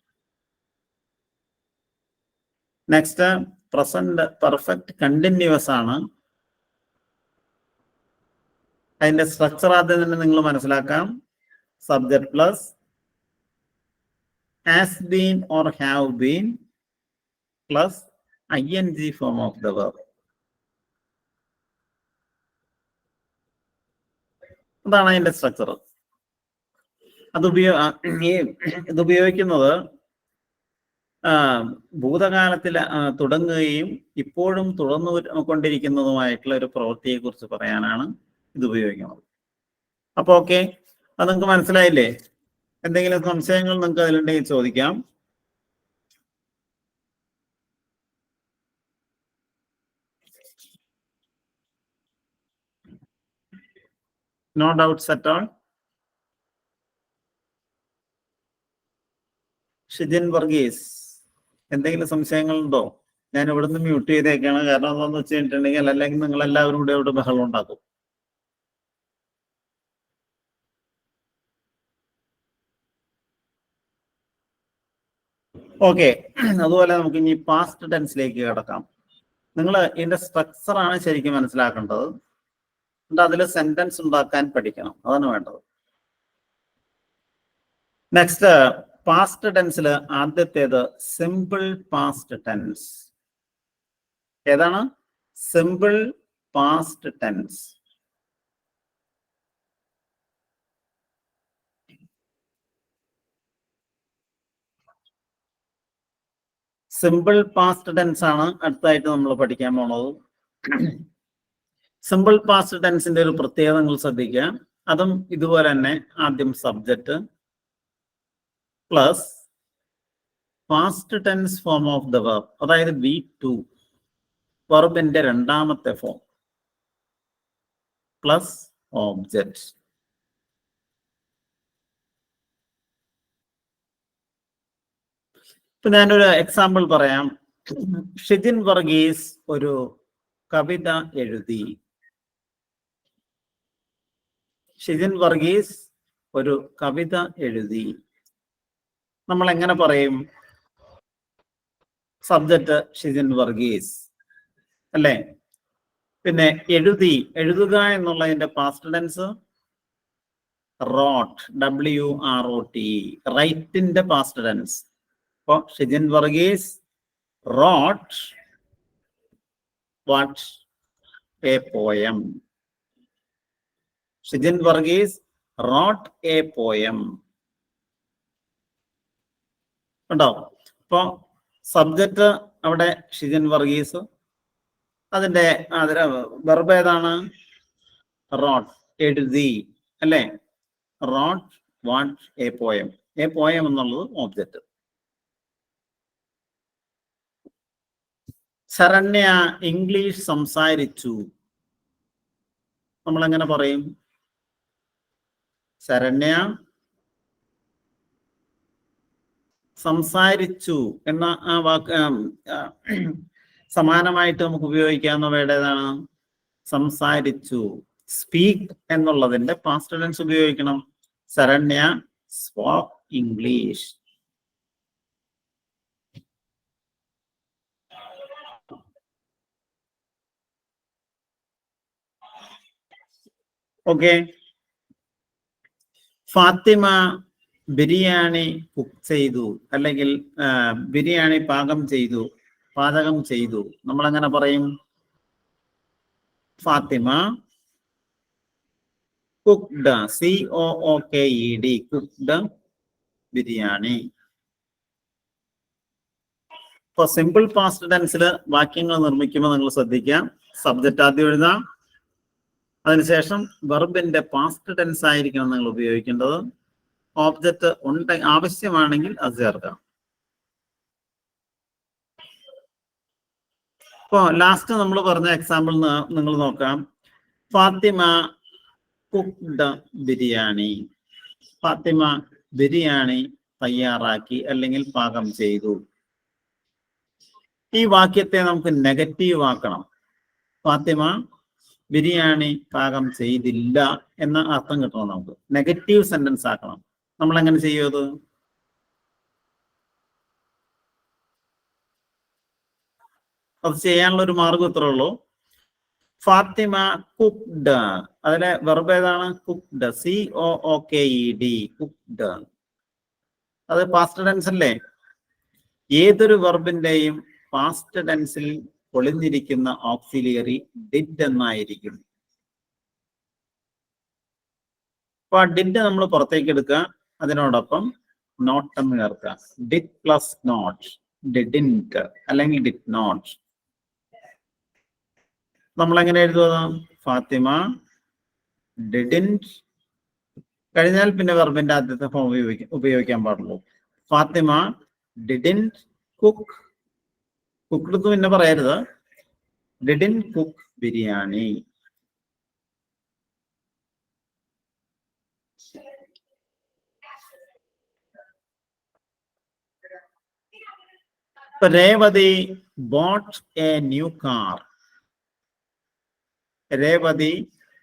നെക്സ്റ്റ് പ്രസന്റ് പെർഫെക്റ്റ് കണ്ടിന്യൂസ് ആണ്. അതിന്റെ സ്ട്രക്ചർ ആദ്യം തന്നെ നിങ്ങൾ മനസ്സിലാക്കാം. Subject plus has been or have been plus ing form of the verb. അതാണ് അതിന്റെ സ്ട്രക്ചർ. ഇത് ഉപയോഗിക്കുന്നത് ഭൂതകാലത്തിൽ തുടങ്ങുകയും ഇപ്പോഴും തുടർന്നു കൊണ്ടിരിക്കുന്നതുമായിട്ടുള്ള ഒരു പ്രവൃത്തിയെ കുറിച്ച് പറയാനാണ് ഇത് ഉപയോഗിക്കുന്നത്. അപ്പൊ ഓക്കെ, അത് നിങ്ങൾക്ക് മനസ്സിലായില്ലേ? എന്തെങ്കിലും സംശയങ്ങൾ നിങ്ങൾക്ക് അതിലുണ്ടെങ്കിൽ ചോദിക്കാം. No doubts at all? Shijin Varghese, എന്തെങ്കിലും സംശയങ്ങളുണ്ടോ? ഞാൻ ഇവിടുന്ന് മ്യൂട്ട് ചെയ്തേക്കാണ്. കാരണം എന്താണെന്ന് വെച്ച് കഴിഞ്ഞിട്ടുണ്ടെങ്കിൽ അല്ലെങ്കിൽ നിങ്ങൾ എല്ലാവരും കൂടെ ഇവിടെ ബഹളം ഉണ്ടാക്കും. ഓക്കെ, അതുപോലെ നമുക്ക് ഇനി പാസ്റ്റ് ടെൻസിലേക്ക് കിടക്കാം. നിങ്ങൾ ഇതിന്റെ സ്ട്രക്ചറാണ് ശരിക്കും മനസ്സിലാക്കേണ്ടത്. എന്നിട്ട് അതിൽ സെന്റൻസ് ഉണ്ടാക്കാൻ പഠിക്കണം. അതാണ് വേണ്ടത്. നെക്സ്റ്റ് പാസ്റ്റ് ടെൻസിൽ ആദ്യത്തേത് സിമ്പിൾ പാസ്റ്റ് ടെൻസ്. ഏതാണ്? Simple past tense. Simple past tense ആണ് അടുത്തായിട്ട് നമ്മൾ പഠിക്കാൻ പോണത്. സിമ്പിൾ പാസ്റ്റ് ടെൻസിന്റെ ഒരു പ്രത്യേകത നിങ്ങൾ ശ്രദ്ധിക്കുക. അതും ഇതുപോലെ തന്നെ ആദ്യം subject plus past tense form of the verb, അതായത് V2 വെർബിന്റെ രണ്ടാമത്തെ ഫോം പ്ലസ് ഓബ്ജക്റ്റ്. ഇപ്പൊ ഞാനൊരു എക്സാമ്പിൾ പറയാം. ഷിജിൻ വർഗീസ് ഒരു കവിത എഴുതി. ഷിജിൻ വർഗീസ് ഒരു കവിത എഴുതി. നമ്മൾ എങ്ങനെ പറയും? സബ്ജക്റ്റ് ഷിജിൻ വർഗീസ് അല്ലേ? പിന്നെ എഴുതി, എഴുതുക എന്നുള്ളതിന്റെ പാസ്റ്റ് ടെൻസ് റോട്ട്, WROT, റൈറ്റിന്റെ പാസ്റ്റ് ടെൻസ്. അപ്പൊ Shijin Varghese wrote what? A poem. Shijin Varghese wrote a poem. ഉണ്ടോ? അപ്പൊ സബ്ജക്റ്റ് അവിടെ ഷിജിൻ വർഗീസ്, അതിന്റെ വെർബ് ഏതാണ്? wrote, എഴുതി അല്ലേ? wrote what? A poem. A poem എന്നുള്ളത് ഓബ്ജക്റ്റ്. ശരണ്യ ഇംഗ്ലീഷ് സംസാരിച്ചു. നമ്മൾ എങ്ങനെ പറയും? ശരണ്യ സംസാരിച്ചു എന്ന ആ വാക്ക് സമാനമായിട്ട് നമുക്ക് ഉപയോഗിക്കാവുന്ന വേർഡ് ഏതാണ്? സംസാരിച്ചു. സ്പീക്ക് എന്നുള്ളതിന്റെ പാസ്റ്റ് ടെൻസ് ഉപയോഗിക്കണം. Saranya spoke English. Okay. Fathima biryani cook ചെയ്തു, അല്ലെങ്കിൽ ബിരിയാണി പാചകം ചെയ്തു. നമ്മൾ എങ്ങനെ പറയും? Fathima cooked, COOKED, cooked biryani. ഇപ്പൊ സിമ്പിൾ പാസ്റ്റ് ടെൻസിൽ വാക്യങ്ങൾ നിർമ്മിക്കുമ്പോൾ നിങ്ങൾ ശ്രദ്ധിക്കാം. സബ്ജക്റ്റ് ആദ്യം എഴുതാം, അതിനുശേഷം വെർബിന്റെ പാസ്റ്റ് ടെൻസ് ആയിരിക്കണം നിങ്ങൾ ഉപയോഗിക്കേണ്ടത്. ഓബ്ജക്റ്റ് ആവശ്യമാണെങ്കിൽ അത് ചേർക്കാം. ഇപ്പോ ലാസ്റ്റ് നമ്മൾ പറഞ്ഞ എക്സാമ്പിൾ നിങ്ങൾ നോക്കാം. ഫാത്തിമ കുക്ക്ഡ് ബിരിയാണി. ഫാത്തിമ ബിരിയാണി തയ്യാറാക്കി അല്ലെങ്കിൽ പാകം ചെയ്തു. ഈ വാക്യത്തെ നമുക്ക് നെഗറ്റീവ് ആക്കണം. ഫാത്തിമ ബിരിയാണി പാകം ചെയ്തില്ല എന്ന അർത്ഥം കിട്ടണം. നമുക്ക് നെഗറ്റീവ് സെന്റൻസ് ആക്കണം. നമ്മൾ എങ്ങനെ ചെയ്യുമത്? അത് ചെയ്യാനുള്ള ഒരു മാർഗം ഇത്രേ ഉള്ളൂ. ഫാത്തിമ കുക്ക്ഡ്, അതിലെ വെർബ് ഏതാണ്? Cooked, COOKED, cooked. അത് പാസ്റ്റ് ടെൻസ് അല്ലേ? ഏതൊരു വെർബിന്റെയും പാസ്റ്റ് ടെൻസിൽ ഒളിഞ്ഞിരിക്കുന്ന ഓക്സിലിയറി ഡിഡ് എന്നായിരിക്കും. അപ്പൊ ഡിഡ് നമ്മൾ പുറത്തേക്ക് എടുക്കുക, അതിനോടൊപ്പം നോട്ട് എന്ന് ചേർക്കുക. ഡിഡ് പ്ലസ് നോട്ട്, ഡിഡിന്റ് അല്ലെങ്കിൽ ഡിഡ് നോട്ട്. നമ്മൾ എങ്ങനെ എഴുതുക? ഫാത്തിമ ഡിഡിന്റ് കഴിഞ്ഞാൽ പിന്നെ വെർബിന്റെ ആദ്യത്തെ ഫോം ഉപയോഗിക്കാൻ പാടുള്ളൂ. ഫാത്തിമ ഡിഡിന്റ് കുക്ക്, കുക്ക്ഡ് പിന്നെ പറയരുത്. Didn't cook biryani. Revathi bought a new car. Revathi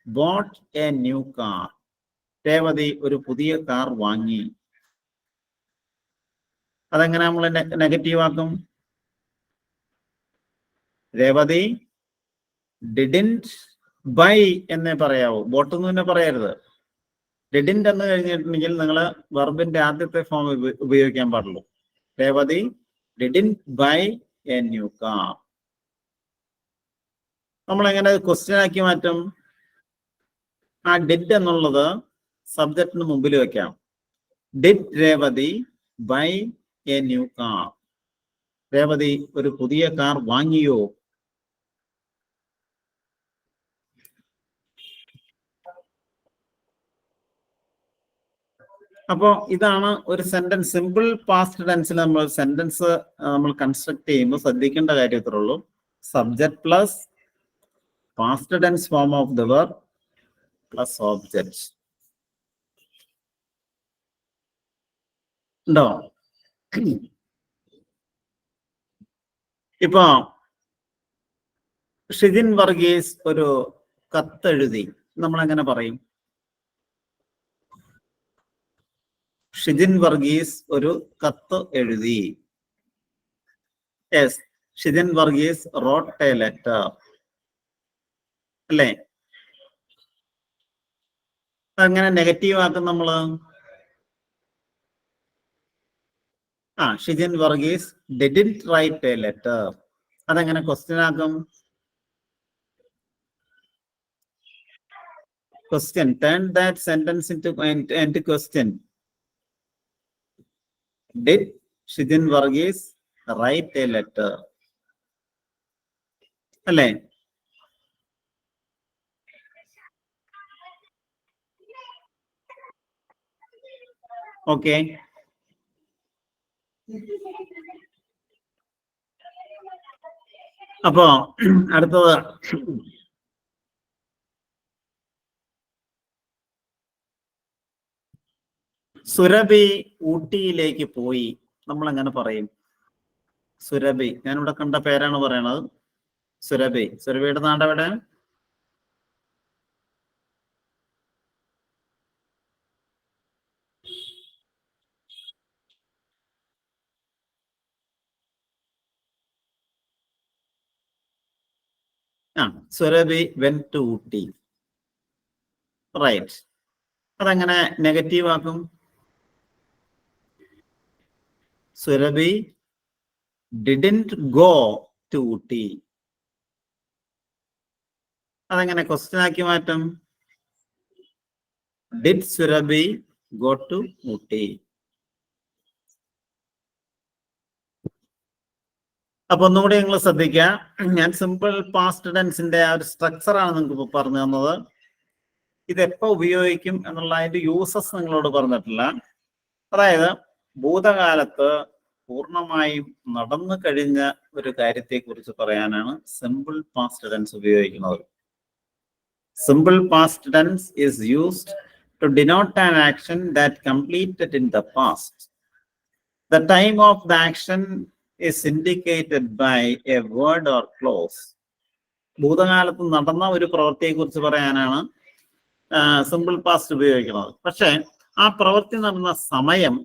bought a new car. Revathi ഒരു പുതിയ കാർ വാങ്ങി. അതെങ്ങനെ നമ്മൾ നെഗറ്റീവ് ആക്കും? രേവതി ഡിഡിന്റ് ബൈ എന്നേ പറയാവൂ, ബോട്ട് എന്ന് തന്നെ പറയരുത്. ഡിഡിന്റ് എന്ന് കഴിഞ്ഞിട്ടുണ്ടെങ്കിൽ നിങ്ങൾ വെർബിന്റെ ആദ്യത്തെ ഫോം ഉപയോഗിക്കാൻ പാടുള്ളൂ. Revathi didn't buy a new car. നമ്മൾ എങ്ങനെ ക്വസ്റ്റ്യൻ ആക്കി മാറ്റും? ആ ഡിഡ് എന്നുള്ളത് സബ്ജക്റ്റിന് മുമ്പിൽ വെക്കാം. Did Revathi buy a new car. Revathi ഒരു പുതിയ കാർ വാങ്ങിയോ? അപ്പോ ഇതാണ് ഒരു സെന്റൻസ്. സിമ്പിൾ പാസ്റ്റ് ടെൻസിൽ നമ്മൾ സെന്റൻസ് നമ്മൾ കൺസ്ട്രക്ട് ചെയ്യുമ്പോൾ ശ്രദ്ധിക്കേണ്ട കാര്യം ഇത്രേ ഉള്ളൂ. Subject plus past tense form of the verb plus object. ഉണ്ടോ? ഇപ്പൊ ഷിജിൻ വർഗീസ് ഒരു കത്തെഴുതി, നമ്മൾ എങ്ങനെ പറയും? ഷിജിൻ വർഗീസ് ഒരു കത്ത് എഴുതി. Yes, Shijin Varghese wrote a letter, അല്ലേ? അങ്ങനെ നെഗറ്റീവ് ആക്കും നമ്മള്. Shijin Varghese didn't write a letter. അതെങ്ങനെ ക്വസ്റ്റ്യൻ ആക്കും? Question. Turn that sentence into question. Did Shijin Varghese write a letter? അല്ലേ? ഓക്കെ. അപ്പോ അടുത്തത് സുരഭി ഊട്ടിയിലേക്ക് പോയി. നമ്മൾ എങ്ങനെ പറയും? സുരഭി, ഞാനിവിടെ കണ്ട പേരാണ് പറയണത്. സുരഭി. സുരഭിയുടെ നാട് എവിടെ? Surabhi went to Ooty. Right. അതെങ്ങനെ നെഗറ്റീവ് ആക്കും? Surabhi didn't go to Ooty. അതെങ്ങനെ ക്വസ്റ്റ്യൻ ആക്കി മാറ്റും? Did Surabhi go to Ooty? അപ്പൊ ഒന്നുകൂടി നിങ്ങൾ ശ്രദ്ധിക്കുക. ഞാൻ സിമ്പിൾ പാസ്റ്റ് ടെൻസിന്റെ ആ ഒരു സ്ട്രക്ചറാണ് നിങ്ങൾക്ക് പറഞ്ഞു തന്നത്. ഇതെപ്പോ ഉപയോഗിക്കും എന്നുള്ള അതിന്റെ യൂസസ് നിങ്ങളോട് പറഞ്ഞിട്ടില്ല. അതായത് ഭൂതകാലത്ത് പൂർണ്ണമായും നടന്നു കഴിഞ്ഞ ഒരു കാര്യത്തെ കുറിച്ച് പറയാനാണ് സിമ്പിൾ പാസ്റ്റ് ടെൻസ് ഉപയോഗിക്കുന്നത്. Simple past tense is used to denote an action that completed in the past. The time of the action is indicated by a word or clause. ഭൂതകാലത്ത് നടന്ന ഒരു പ്രവൃത്തിയെ കുറിച്ച് പറയാനാണ് സിമ്പിൾ പാസ്റ്റ് ഉപയോഗിക്കുന്നത്. പക്ഷെ ആ പ്രവൃത്തി നടന്ന സമയം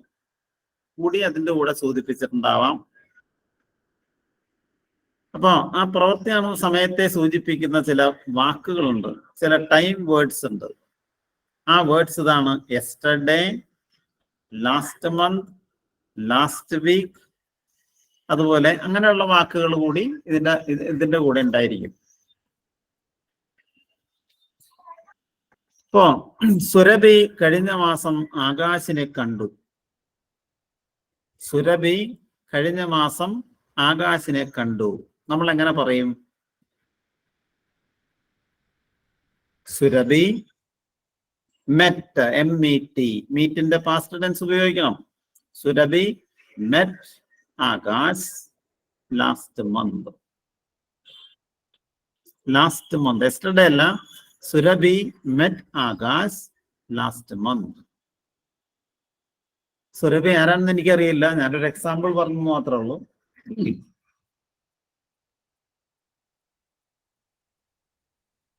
കൂടി അതിന്റെ കൂടെ സൂചിപ്പിച്ചിട്ടുണ്ടാവാം. അപ്പൊ ആ പ്രവൃത്തി നടന്ന സമയത്തെ സൂചിപ്പിക്കുന്ന ചില വാക്കുകളുണ്ട്, ചില ടൈം വേർഡ്സ് ഉണ്ട്. ആ വേർഡ്സ് ഇതാണ്: yesterday, last month, last week. അതുപോലെ അങ്ങനെയുള്ള വാക്കുകൾ കൂടി ഇതിന്റെ കൂടെ ഉണ്ടായിരിക്കും. ഇപ്പോ സുരഭി കഴിഞ്ഞ മാസം ആകാശിനെ കണ്ടു. സുരഭി കഴിഞ്ഞ മാസം ആകാശിനെ കണ്ടു. നമ്മൾ എങ്ങനെ പറയും? സുരഭി മെറ്റ്, MET, മീറ്റിന്റെ പാസ്റ്റ് ടെൻസ് ഉപയോഗിക്കണം. Surabhi met Akash last month. Last month, yesterday അല്ല. Surabhi met Akash last month. Surabhi ആരാണെന്ന് എനിക്കറിയില്ല, ഞാനൊരു എക്സാമ്പിൾ പറഞ്ഞു മാത്രമേ ഉള്ളൂ.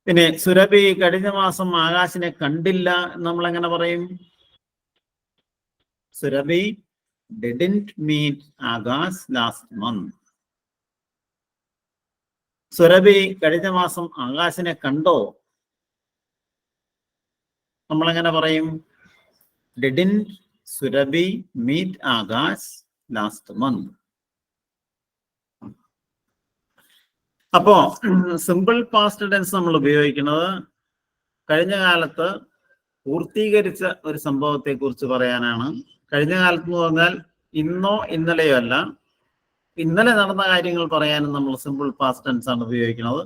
പിന്നെ സുരഭി കഴിഞ്ഞ മാസം ആകാശിനെ കണ്ടില്ല, നമ്മൾ എങ്ങനെ പറയും? Surabhi didn't meet Akash last month. Surabhi കഴിഞ്ഞ മാസം ആകാശിനെ കണ്ടോ? നമ്മൾ എങ്ങനെ പറയും? Didn't Surabhi meet Akash last month. അപ്പോ സിമ്പിൾ പാസ്റ്റ് ടെൻസ് നമ്മൾ ഉപയോഗിക്കുന്നത് കഴിഞ്ഞ കാലത്ത് പൂർത്തീകരിച്ച ഒരു സംഭവത്തെ കുറിച്ച് പറയാനാണ്. കഴിഞ്ഞ കാലത്ത് എന്ന് പറഞ്ഞാൽ ഇന്നോ ഇന്നലെയോ അല്ല, ഇന്നലെ നടന്ന കാര്യങ്ങൾ പറയാനും നമ്മൾ സിമ്പിൾ പാസ്റ്റ് ടെൻസ് ആണ് ഉപയോഗിക്കുന്നത്.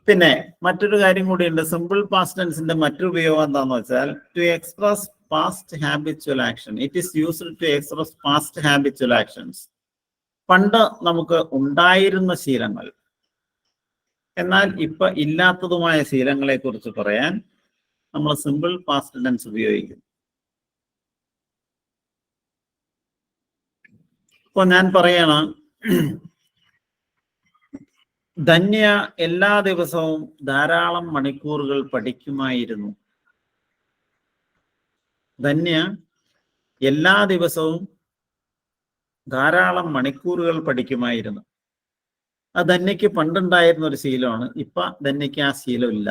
പിന്നെ മറ്റൊരു കാര്യം കൂടിയുണ്ട്. സിമ്പിൾ പാസ്റ്റ് ടെൻസിന്റെ മറ്റൊരു ഉപയോഗം എന്താണെന്ന് വെച്ചാൽ to express past habitual action. It is used to express past habitual actions. പണ്ട് നമുക്ക് ഉണ്ടായിരുന്ന ശീലങ്ങൾ, എന്നാൽ ഇപ്പൊ ഇല്ലാത്തതുമായ ശീലങ്ങളെ കുറിച്ച് പറയാൻ നമ്മൾ സിമ്പിൾ പാസ്റ്റ് ടെൻസ് ഉപയോഗിക്കും. ഇപ്പൊ ഞാൻ പറയണ ധന്യ എല്ലാ ദിവസവും ധാരാളം മണിക്കൂറുകൾ പഠിക്കുമായിരുന്നു. ധന്യ എല്ലാ ദിവസവും ധാരാളം മണിക്കൂറുകൾ പഠിക്കുമായിരുന്നു. ആ ധന്യക്ക് പണ്ടുണ്ടായിരുന്ന ഒരു ശീലമാണ്. ഇപ്പൊ ധന്യക്ക് ആ ശീലം ഇല്ല.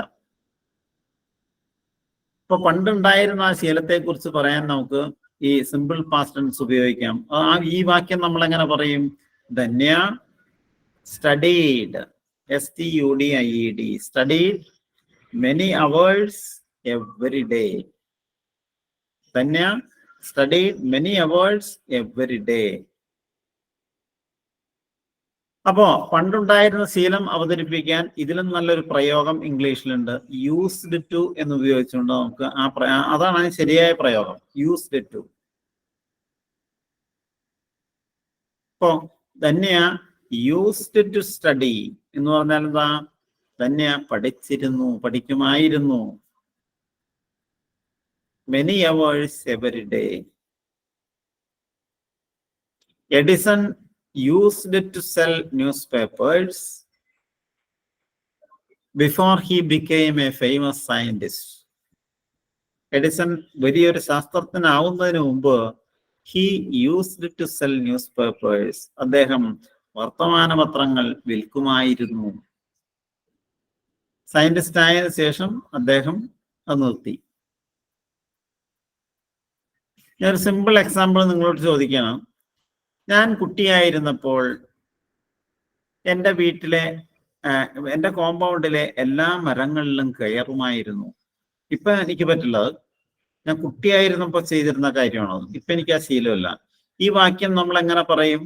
ഇപ്പൊ പണ്ടുണ്ടായിരുന്ന ആ ശീലത്തെ കുറിച്ച് പറയാൻ നമുക്ക് ഈ സിമ്പിൾ പാസ്റ്റ് ടെൻസ് ഉപയോഗിക്കാം. ഈ വാക്യം നമ്മൾ എങ്ങനെ പറയും? Dhanya studied, STUDIED, studied many hours every day. Dhanya studied many hours every day. അപ്പോ പണ്ടുണ്ടായിരുന്ന ശീലം അവതരിപ്പിക്കാൻ ഇതിലും നല്ലൊരു പ്രയോഗം ഇംഗ്ലീഷിലുണ്ട്. യൂസ്ഡ് ടു എന്ന് ഉപയോഗിച്ചുകൊണ്ട് നമുക്ക് അതാണ് ശരിയായ പ്രയോഗം, യൂസ്ഡ് ടു. ഇപ്പോ ധന്യ യൂസ്ഡ് ടു സ്റ്റഡി എന്ന് പറഞ്ഞാൽ എന്താ? ധന്യ പഠിച്ചിരുന്നു, പഠിക്കുമായിരുന്നു. many hours every day. Edison used to sell newspapers before he became a famous scientist. Edison വലിയൊരു ശാസ്ത്രജ്ഞനാവുന്നതിന് മുമ്പ് he used to sell newspapers. അദ്ദേഹം വർത്തമാനപത്രങ്ങൾ വിൽക്കുമായിരുന്നു. സയന്റിസ്റ്റ് ആയതിനു ശേഷം അദ്ദേഹം അത് നിർത്തി. ഞാനൊരു സിമ്പിൾ എക്സാമ്പിൾ നിങ്ങളോട് ചോദിക്കണം. ഞാൻ കുട്ടിയായിരുന്നപ്പോൾ എൻ്റെ വീട്ടിലെ എൻ്റെ കോമ്പൗണ്ടിലെ എല്ലാ മരങ്ങളിലും കയറുമായിരുന്നു. ഇപ്പൊ എനിക്ക് പറ്റില്ല. അത് ഞാൻ കുട്ടിയായിരുന്നപ്പോൾ ചെയ്തിരുന്ന കാര്യമാണത്. ഇപ്പൊ എനിക്ക് ആ ശീലമില്ല. ഈ വാക്യം നമ്മൾ എങ്ങനെ പറയും?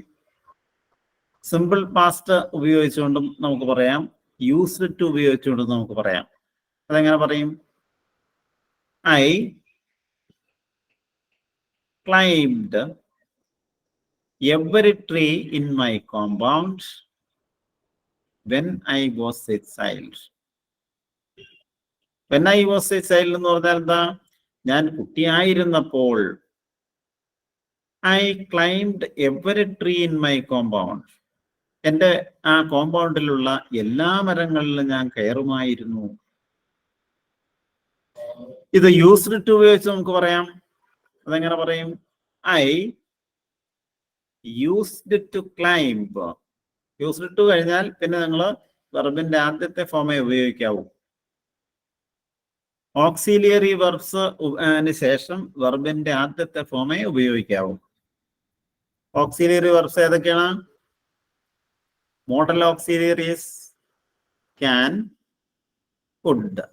സിമ്പിൾ പാസ്റ്റ് ഉപയോഗിച്ചുകൊണ്ടും നമുക്ക് പറയാം, യൂസ്ഡ് ടു ഉപയോഗിച്ചുകൊണ്ടും നമുക്ക് പറയാം. അതെങ്ങനെ പറയും? I climbed every tree in my compound when I was a child. When I was a child എന്ന് പറഞ്ഞാൽ എന്താ? ഞാൻ കുട്ടിയായിരുന്നപ്പോൾ I climbed every tree in my compound. എൻ്റെ ആ കോമ്പൗണ്ടിലുള്ള എല്ലാ മരങ്ങളിലും ഞാൻ കയറുമായിരുന്നു. ഇത് യൂസ്ഡ് ടു ഉപയോഗിച്ച് നമുക്ക് പറയാം. അതെങ്ങനെ പറയും? I used to climb. Used to കഴിഞ്ഞാൽ പിന്നെ നിങ്ങൾ വെർബിന്റെ ആദ്യത്തെ ഫോമേ ഉപയോഗിക്കാവൂ. ഓക്സിലിയറി വെർബ്സ് ശേഷം വെർബിന്റെ ആദ്യത്തെ ഫോമേ ഉപയോഗിക്കാവൂ. ഓക്സിലിയറി വെർബ്സ് ഏതൊക്കെയാണ്? Modal auxiliaries can, could,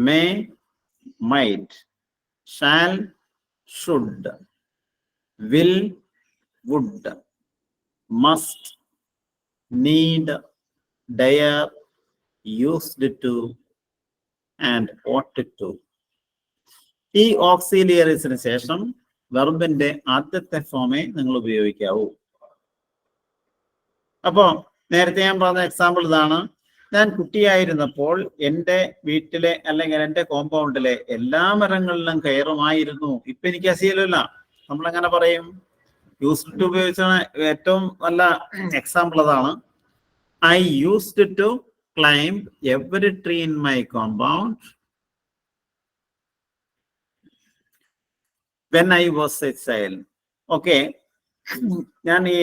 may, might, shall, should, will, would, must, need, dare, used to and ought to. ഈ ഓക്സിലിയറീസിന് ശേഷം വെർബിന്റെ ആദ്യത്തെ ഫോമേ നിങ്ങൾ ഉപയോഗിക്കാവൂ. അപ്പോ നേരത്തെ ഞാൻ പറഞ്ഞ എക്സാമ്പിൾ ഇതാണ്. ഞാൻ കുട്ടിയായിരുന്നപ്പോൾ എൻ്റെ വീട്ടിലെ അല്ലെങ്കിൽ എൻ്റെ കോമ്പൗണ്ടിലെ എല്ലാ മരങ്ങളിലും കയറുമായിരുന്നു. ഇപ്പൊ എനിക്ക് ശീലമില്ല. നമ്മളെങ്ങനെ പറയും? യൂസ്ഡ് ടു ഉപയോഗിച്ചാണ് ഏറ്റവും നല്ല എക്സാമ്പിൾ അതാണ്. I used to climb every tree in my compound when I was a child. ഓക്കെ, ഞാൻ ഈ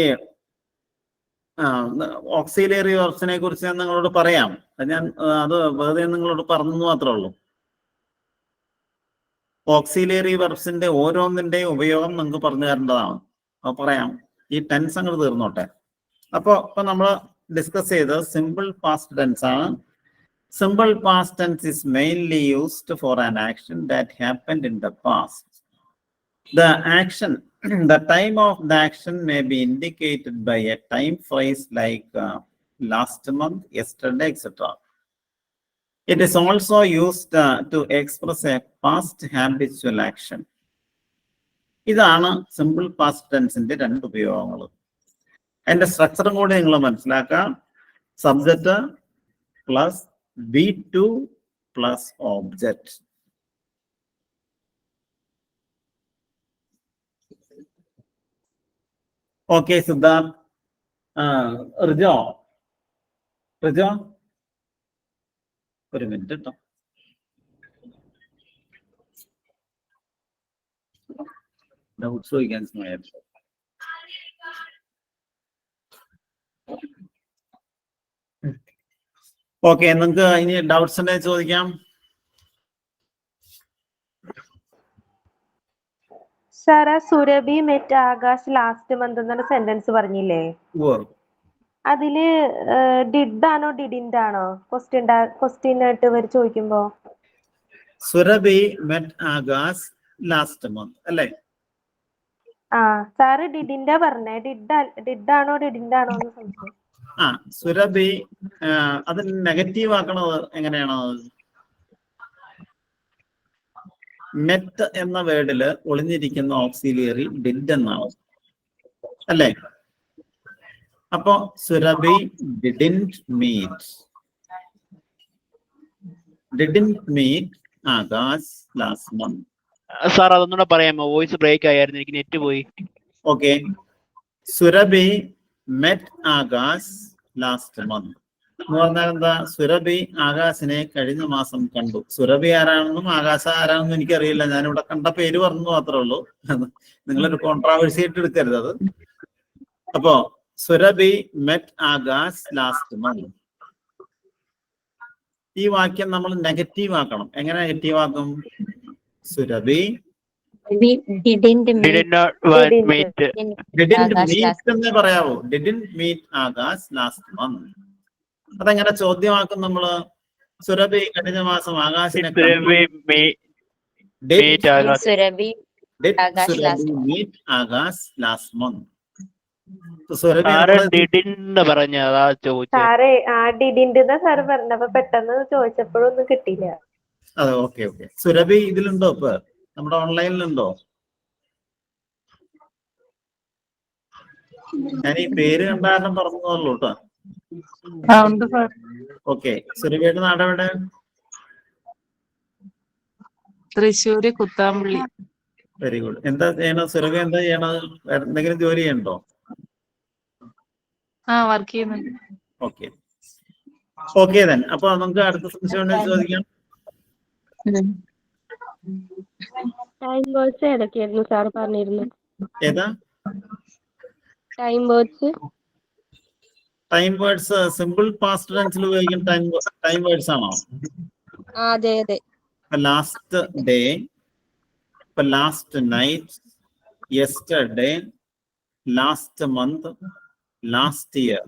ഓക്സിലിയറി വെർബ്സിനെ കുറിച്ച് ഞാൻ നിങ്ങളോട് പറയാം. ഞാൻ അത് വെറുതെ നിങ്ങളോട് പറഞ്ഞു മാത്രമേ ഉള്ളൂ. ഓക്സിലിയറി വെർബ്സിന്റെ ഓരോന്നിന്റെയും ഉപയോഗം നിങ്ങൾക്ക് പറഞ്ഞു തരേണ്ടതാണ്. അപ്പൊ പറയാം, ഈ ടെൻസ് അങ്ങോട്ട് തീർന്നോട്ടെ. ഇപ്പൊ നമ്മൾ ഡിസ്കസ് ചെയ്ത് സിമ്പിൾ പാസ്റ്റ് ടെൻസ് ആണ്. Simple past tense is mainly used for an action that happened in the past. The action, the time of the action may be indicated by a time phrase like last month, yesterday, etc. It is also used to express a past habitual action. ഇതാണ് simple past ടെൻസിന്റെ രണ്ട് ഉപയോഗങ്ങൾ. അതിന്റെ സ്ട്രക്ചറും കൂടി നിങ്ങൾ മനസ്സിലാക്കാം. Subject plus V2 plus object. Okay Siddharth. Rijo ഒരു minute കേട്ടോ. Doubts ചോദിക്കാൻ സമയം. ഓക്കെ, നിങ്ങൾക്ക് ഇനി ഡൗട്ട്സ് ഉണ്ടെങ്കിൽ ചോദിക്കാം. Sir, Surabhi met Akash last month എന്നൊരു സെന്റൻസ് പറഞ്ഞില്ലേ, അതില് ഡിഡ് ആണോ ഡിഡിന്റ് ആണോ ക്വസ്റ്റ്യൻ ആയിട്ട് ഇവർ ചോദിക്കുമ്പോ? Surabhi met Akash last month അല്ലേ? സാറ് ഡിഡിന്റെ പറഞ്ഞേ, ഡിഡ് ആണോ ഡിഡിന്റ് ആണോ എന്ന് സംശയം. സുരഭി അത് നെഗറ്റീവ് ആക്കണത് എങ്ങനെയാണോ? മെറ്റ് എന്ന വേർഡില് ഒളിഞ്ഞിരിക്കുന്ന ഓക്സിലിയറി ഡിഡ് എന്നാണ് അല്ലേ? അപ്പോ Surabhi didn't meet Akash last month. Sir അതൊന്നുകൂടെ പറയാമോ? വോയിസ് ബ്രേക്ക് ആയിരുന്നു, എനിക്ക് നെറ്റ് പോയി. Okay, Surabhi met Akash last month എന്ന് പറഞ്ഞാൽ എന്താ? സുരഭി ആകാശിനെ കഴിഞ്ഞ മാസം കണ്ടു. സുരഭി ആരാണെന്നും ആകാശ ആരാണെന്നും എനിക്കറിയില്ല, ഞാനിവിടെ കണ്ട പേര് പറഞ്ഞു മാത്രമേ ഉള്ളൂ. നിങ്ങളൊരു കോൺട്രാവേഴ്സി ആയിട്ട് എടുക്കരുത് അത്. അപ്പോ Surabhi met Akash last month. ഈ വാക്യം നമ്മൾ നെഗറ്റീവ് ആക്കണം. എങ്ങനെ നെഗറ്റീവ് ആക്കും? സുരഭി ഡിഡിന്റ് മീറ്റ് എന്നേ പറയാവൂ. Didn't meet Akash last month. അതെങ്ങനെ ചോദ്യമാക്കും നമ്മള്? സുരഭി കഴിഞ്ഞ മാസം ആകാശിനെ മീറ്റ് ആകാശ് ലാസ്റ്റ് മന്ത്. സാറേ, ഡിഡിന്റ് എന്നാ സാറ് പറഞ്ഞപ്പോ പെട്ടെന്ന് ചോദിച്ചപ്പോഴൊന്നും കിട്ടിയില്ല. അതെ, ഓക്കെ. സുരഭി ഇതിലുണ്ടോ? ഇപ്പൊ നമ്മുടെ ഓൺലൈനിലുണ്ടോ? ഞാൻ ഈ പേര് കണ്ടാരണം പറഞ്ഞതല്ലോ കേട്ടോ. ഓക്കെ, സുരഭിയുടെ നാടെവിടെ? തൃശ്ശൂര് കുത്താമ്പള്ളി. Very good. എന്താ ചെയ്യണത് സുരഭി? എന്താ ചെയ്യണത്? എന്തെങ്കിലും ജോലി ചെയ്യണ്ടോ? വർക്ക് ചെയ്യുന്നുണ്ട്. Okay then. അപ്പൊ നമുക്ക് അടുത്ത സംശയം ചോദിക്കാം. ടൈം വേർഡ്സ് ഏതൊക്കെയായിരുന്നു സാർ പറഞ്ഞിരുന്നത്? ഏതാ time words? Time words simple past ടെൻസിൽ ഉപയോഗിക്കുന്ന ടൈം വേർഡ്സ് ആണോ? അതെ. Last day, last night, yesterday, last month, last year.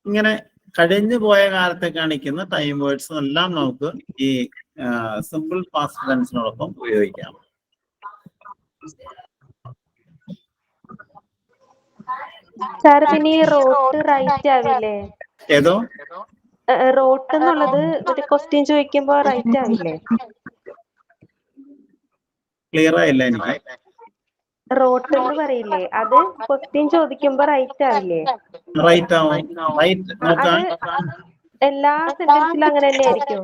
ഇങ്ങനെ കഴിഞ്ഞു പോയ കാലത്തെ കാണിക്കുന്ന ടൈം വേർഡ്സ് എല്ലാം നമുക്ക് ഈ സിമ്പിൾ പാസ്റ്റ് ടെൻസിനോടൊപ്പം ഉപയോഗിക്കാം. സാർ, പിന്നെ ഈ റോട്ട് റൈറ്റ് ആവില്ലേ? ഏതോ റോട്ട് എന്നുള്ളത് മറ്റേ ക്വസ്റ്റ്യൻ ചോദിക്കുമ്പോ റൈറ്റ് ആവില്ലേ? ക്ലിയർ ആയില്ല എനിക്ക്. റോട്ട് എന്ന് പറയില്ലേ, അത് ക്വസ്റ്റ്യൻ ചോദിക്കുമ്പോ റൈറ്റ് ആവില്ലേ? റൈറ്റ് ആവും. റൈറ്റ് നോക്കാം. എല്ലാ സെന്റൻസിലും അങ്ങനെ തന്നെ ആയിരിക്കും.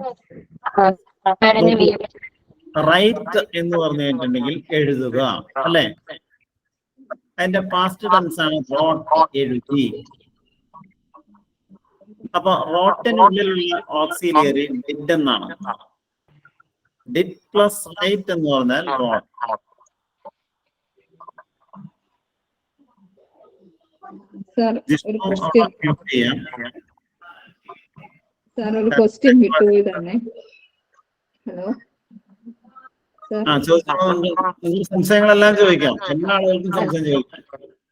റൈറ്റ് എന്ന് പറഞ്ഞു കഴിഞ്ഞിട്ടുണ്ടെങ്കിൽ എഴുതുക അല്ലെ? അതിന്റെ പാസ്റ്റ് ടെൻസ് ആണ് റോട്ട്, എഴുതി. അപ്പൊ റോട്ടിനുള്ളിലുള്ള ഓക്സിലിയറി ഡിഡ് എന്നാണ്. ഡിഡ് പ്ലസ് റൈറ്റ് എന്ന് പറഞ്ഞാൽ റോട്ട്. ഒരു ക്വസ്റ്റ്യൻ വിട്ടുപോയതാണേ. ഹലോ സംശയങ്ങളെല്ലാം ചോദിക്കാം. എല്ലാ ആളുകൾക്കും സംശയം ചോദിക്കാം.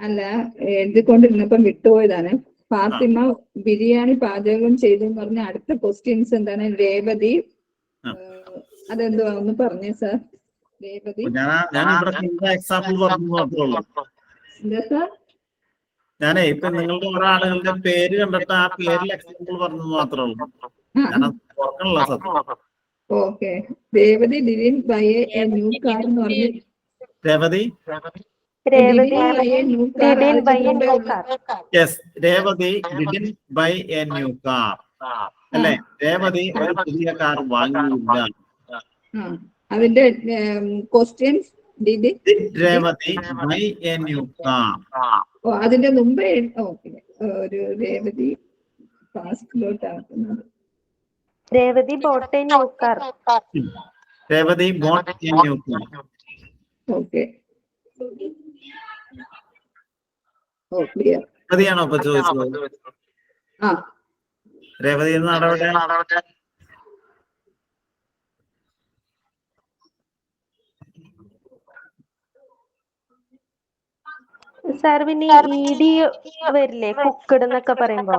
അല്ല, എഴുതിക്കൊണ്ടിരുന്നപ്പം വിട്ടുപോയതാണ്. ഫാത്തിമ ബിരിയാണി പാചകം ചെയ്തു എന്ന് പറഞ്ഞ അടുത്ത ക്വസ്റ്റ്യൻസ് എന്താണ്? രേവതി, അതെന്തുവാ ഒന്ന് പറഞ്ഞേ സാർ. രേവതി എക്സാമ്പിൾ പറഞ്ഞു മാത്രമേ ഉള്ളൂ. എന്താ സാർ? ഞാനേ ഇപ്പൊ നിങ്ങളുടെ ഒരാളുകളുടെ പേര് കണ്ടിട്ട് ആ പേരിൽ എക്സാമ്പിൾ പറഞ്ഞു മാത്രമേ ഉള്ളൂ. ഞാനല്ല സത്യം. Okay. Revathi didn't buy a new car എന്ന് പറഞ്ഞു. Revathi yes, Revathi didn't buy a new car അല്ലെ? രേവതി ഒരു പുതിയ കാർ വാങ്ങിയില്ല. അതിന്റെ questions did Revathi buy a new car. ഓ അതിന്റെ മുമ്പേ ഓക്കെ ഒരു രേവതി പാസ്റ്റിലോട്ട് ആക്കുന്നത്. Revathi bought a new car. Revathi bought a new car. Okay ഓ ക്ലിയർ. രേവതിയാണോ ഇപ്പൊ ചോദിച്ചത്? ആ രേവതി എന്ന നടപടി സാർ പിന്നെ ഇ.ഡി. വരില്ലേ കുക്ക്ഡ് എന്നൊക്കെ പറയുമ്പോ?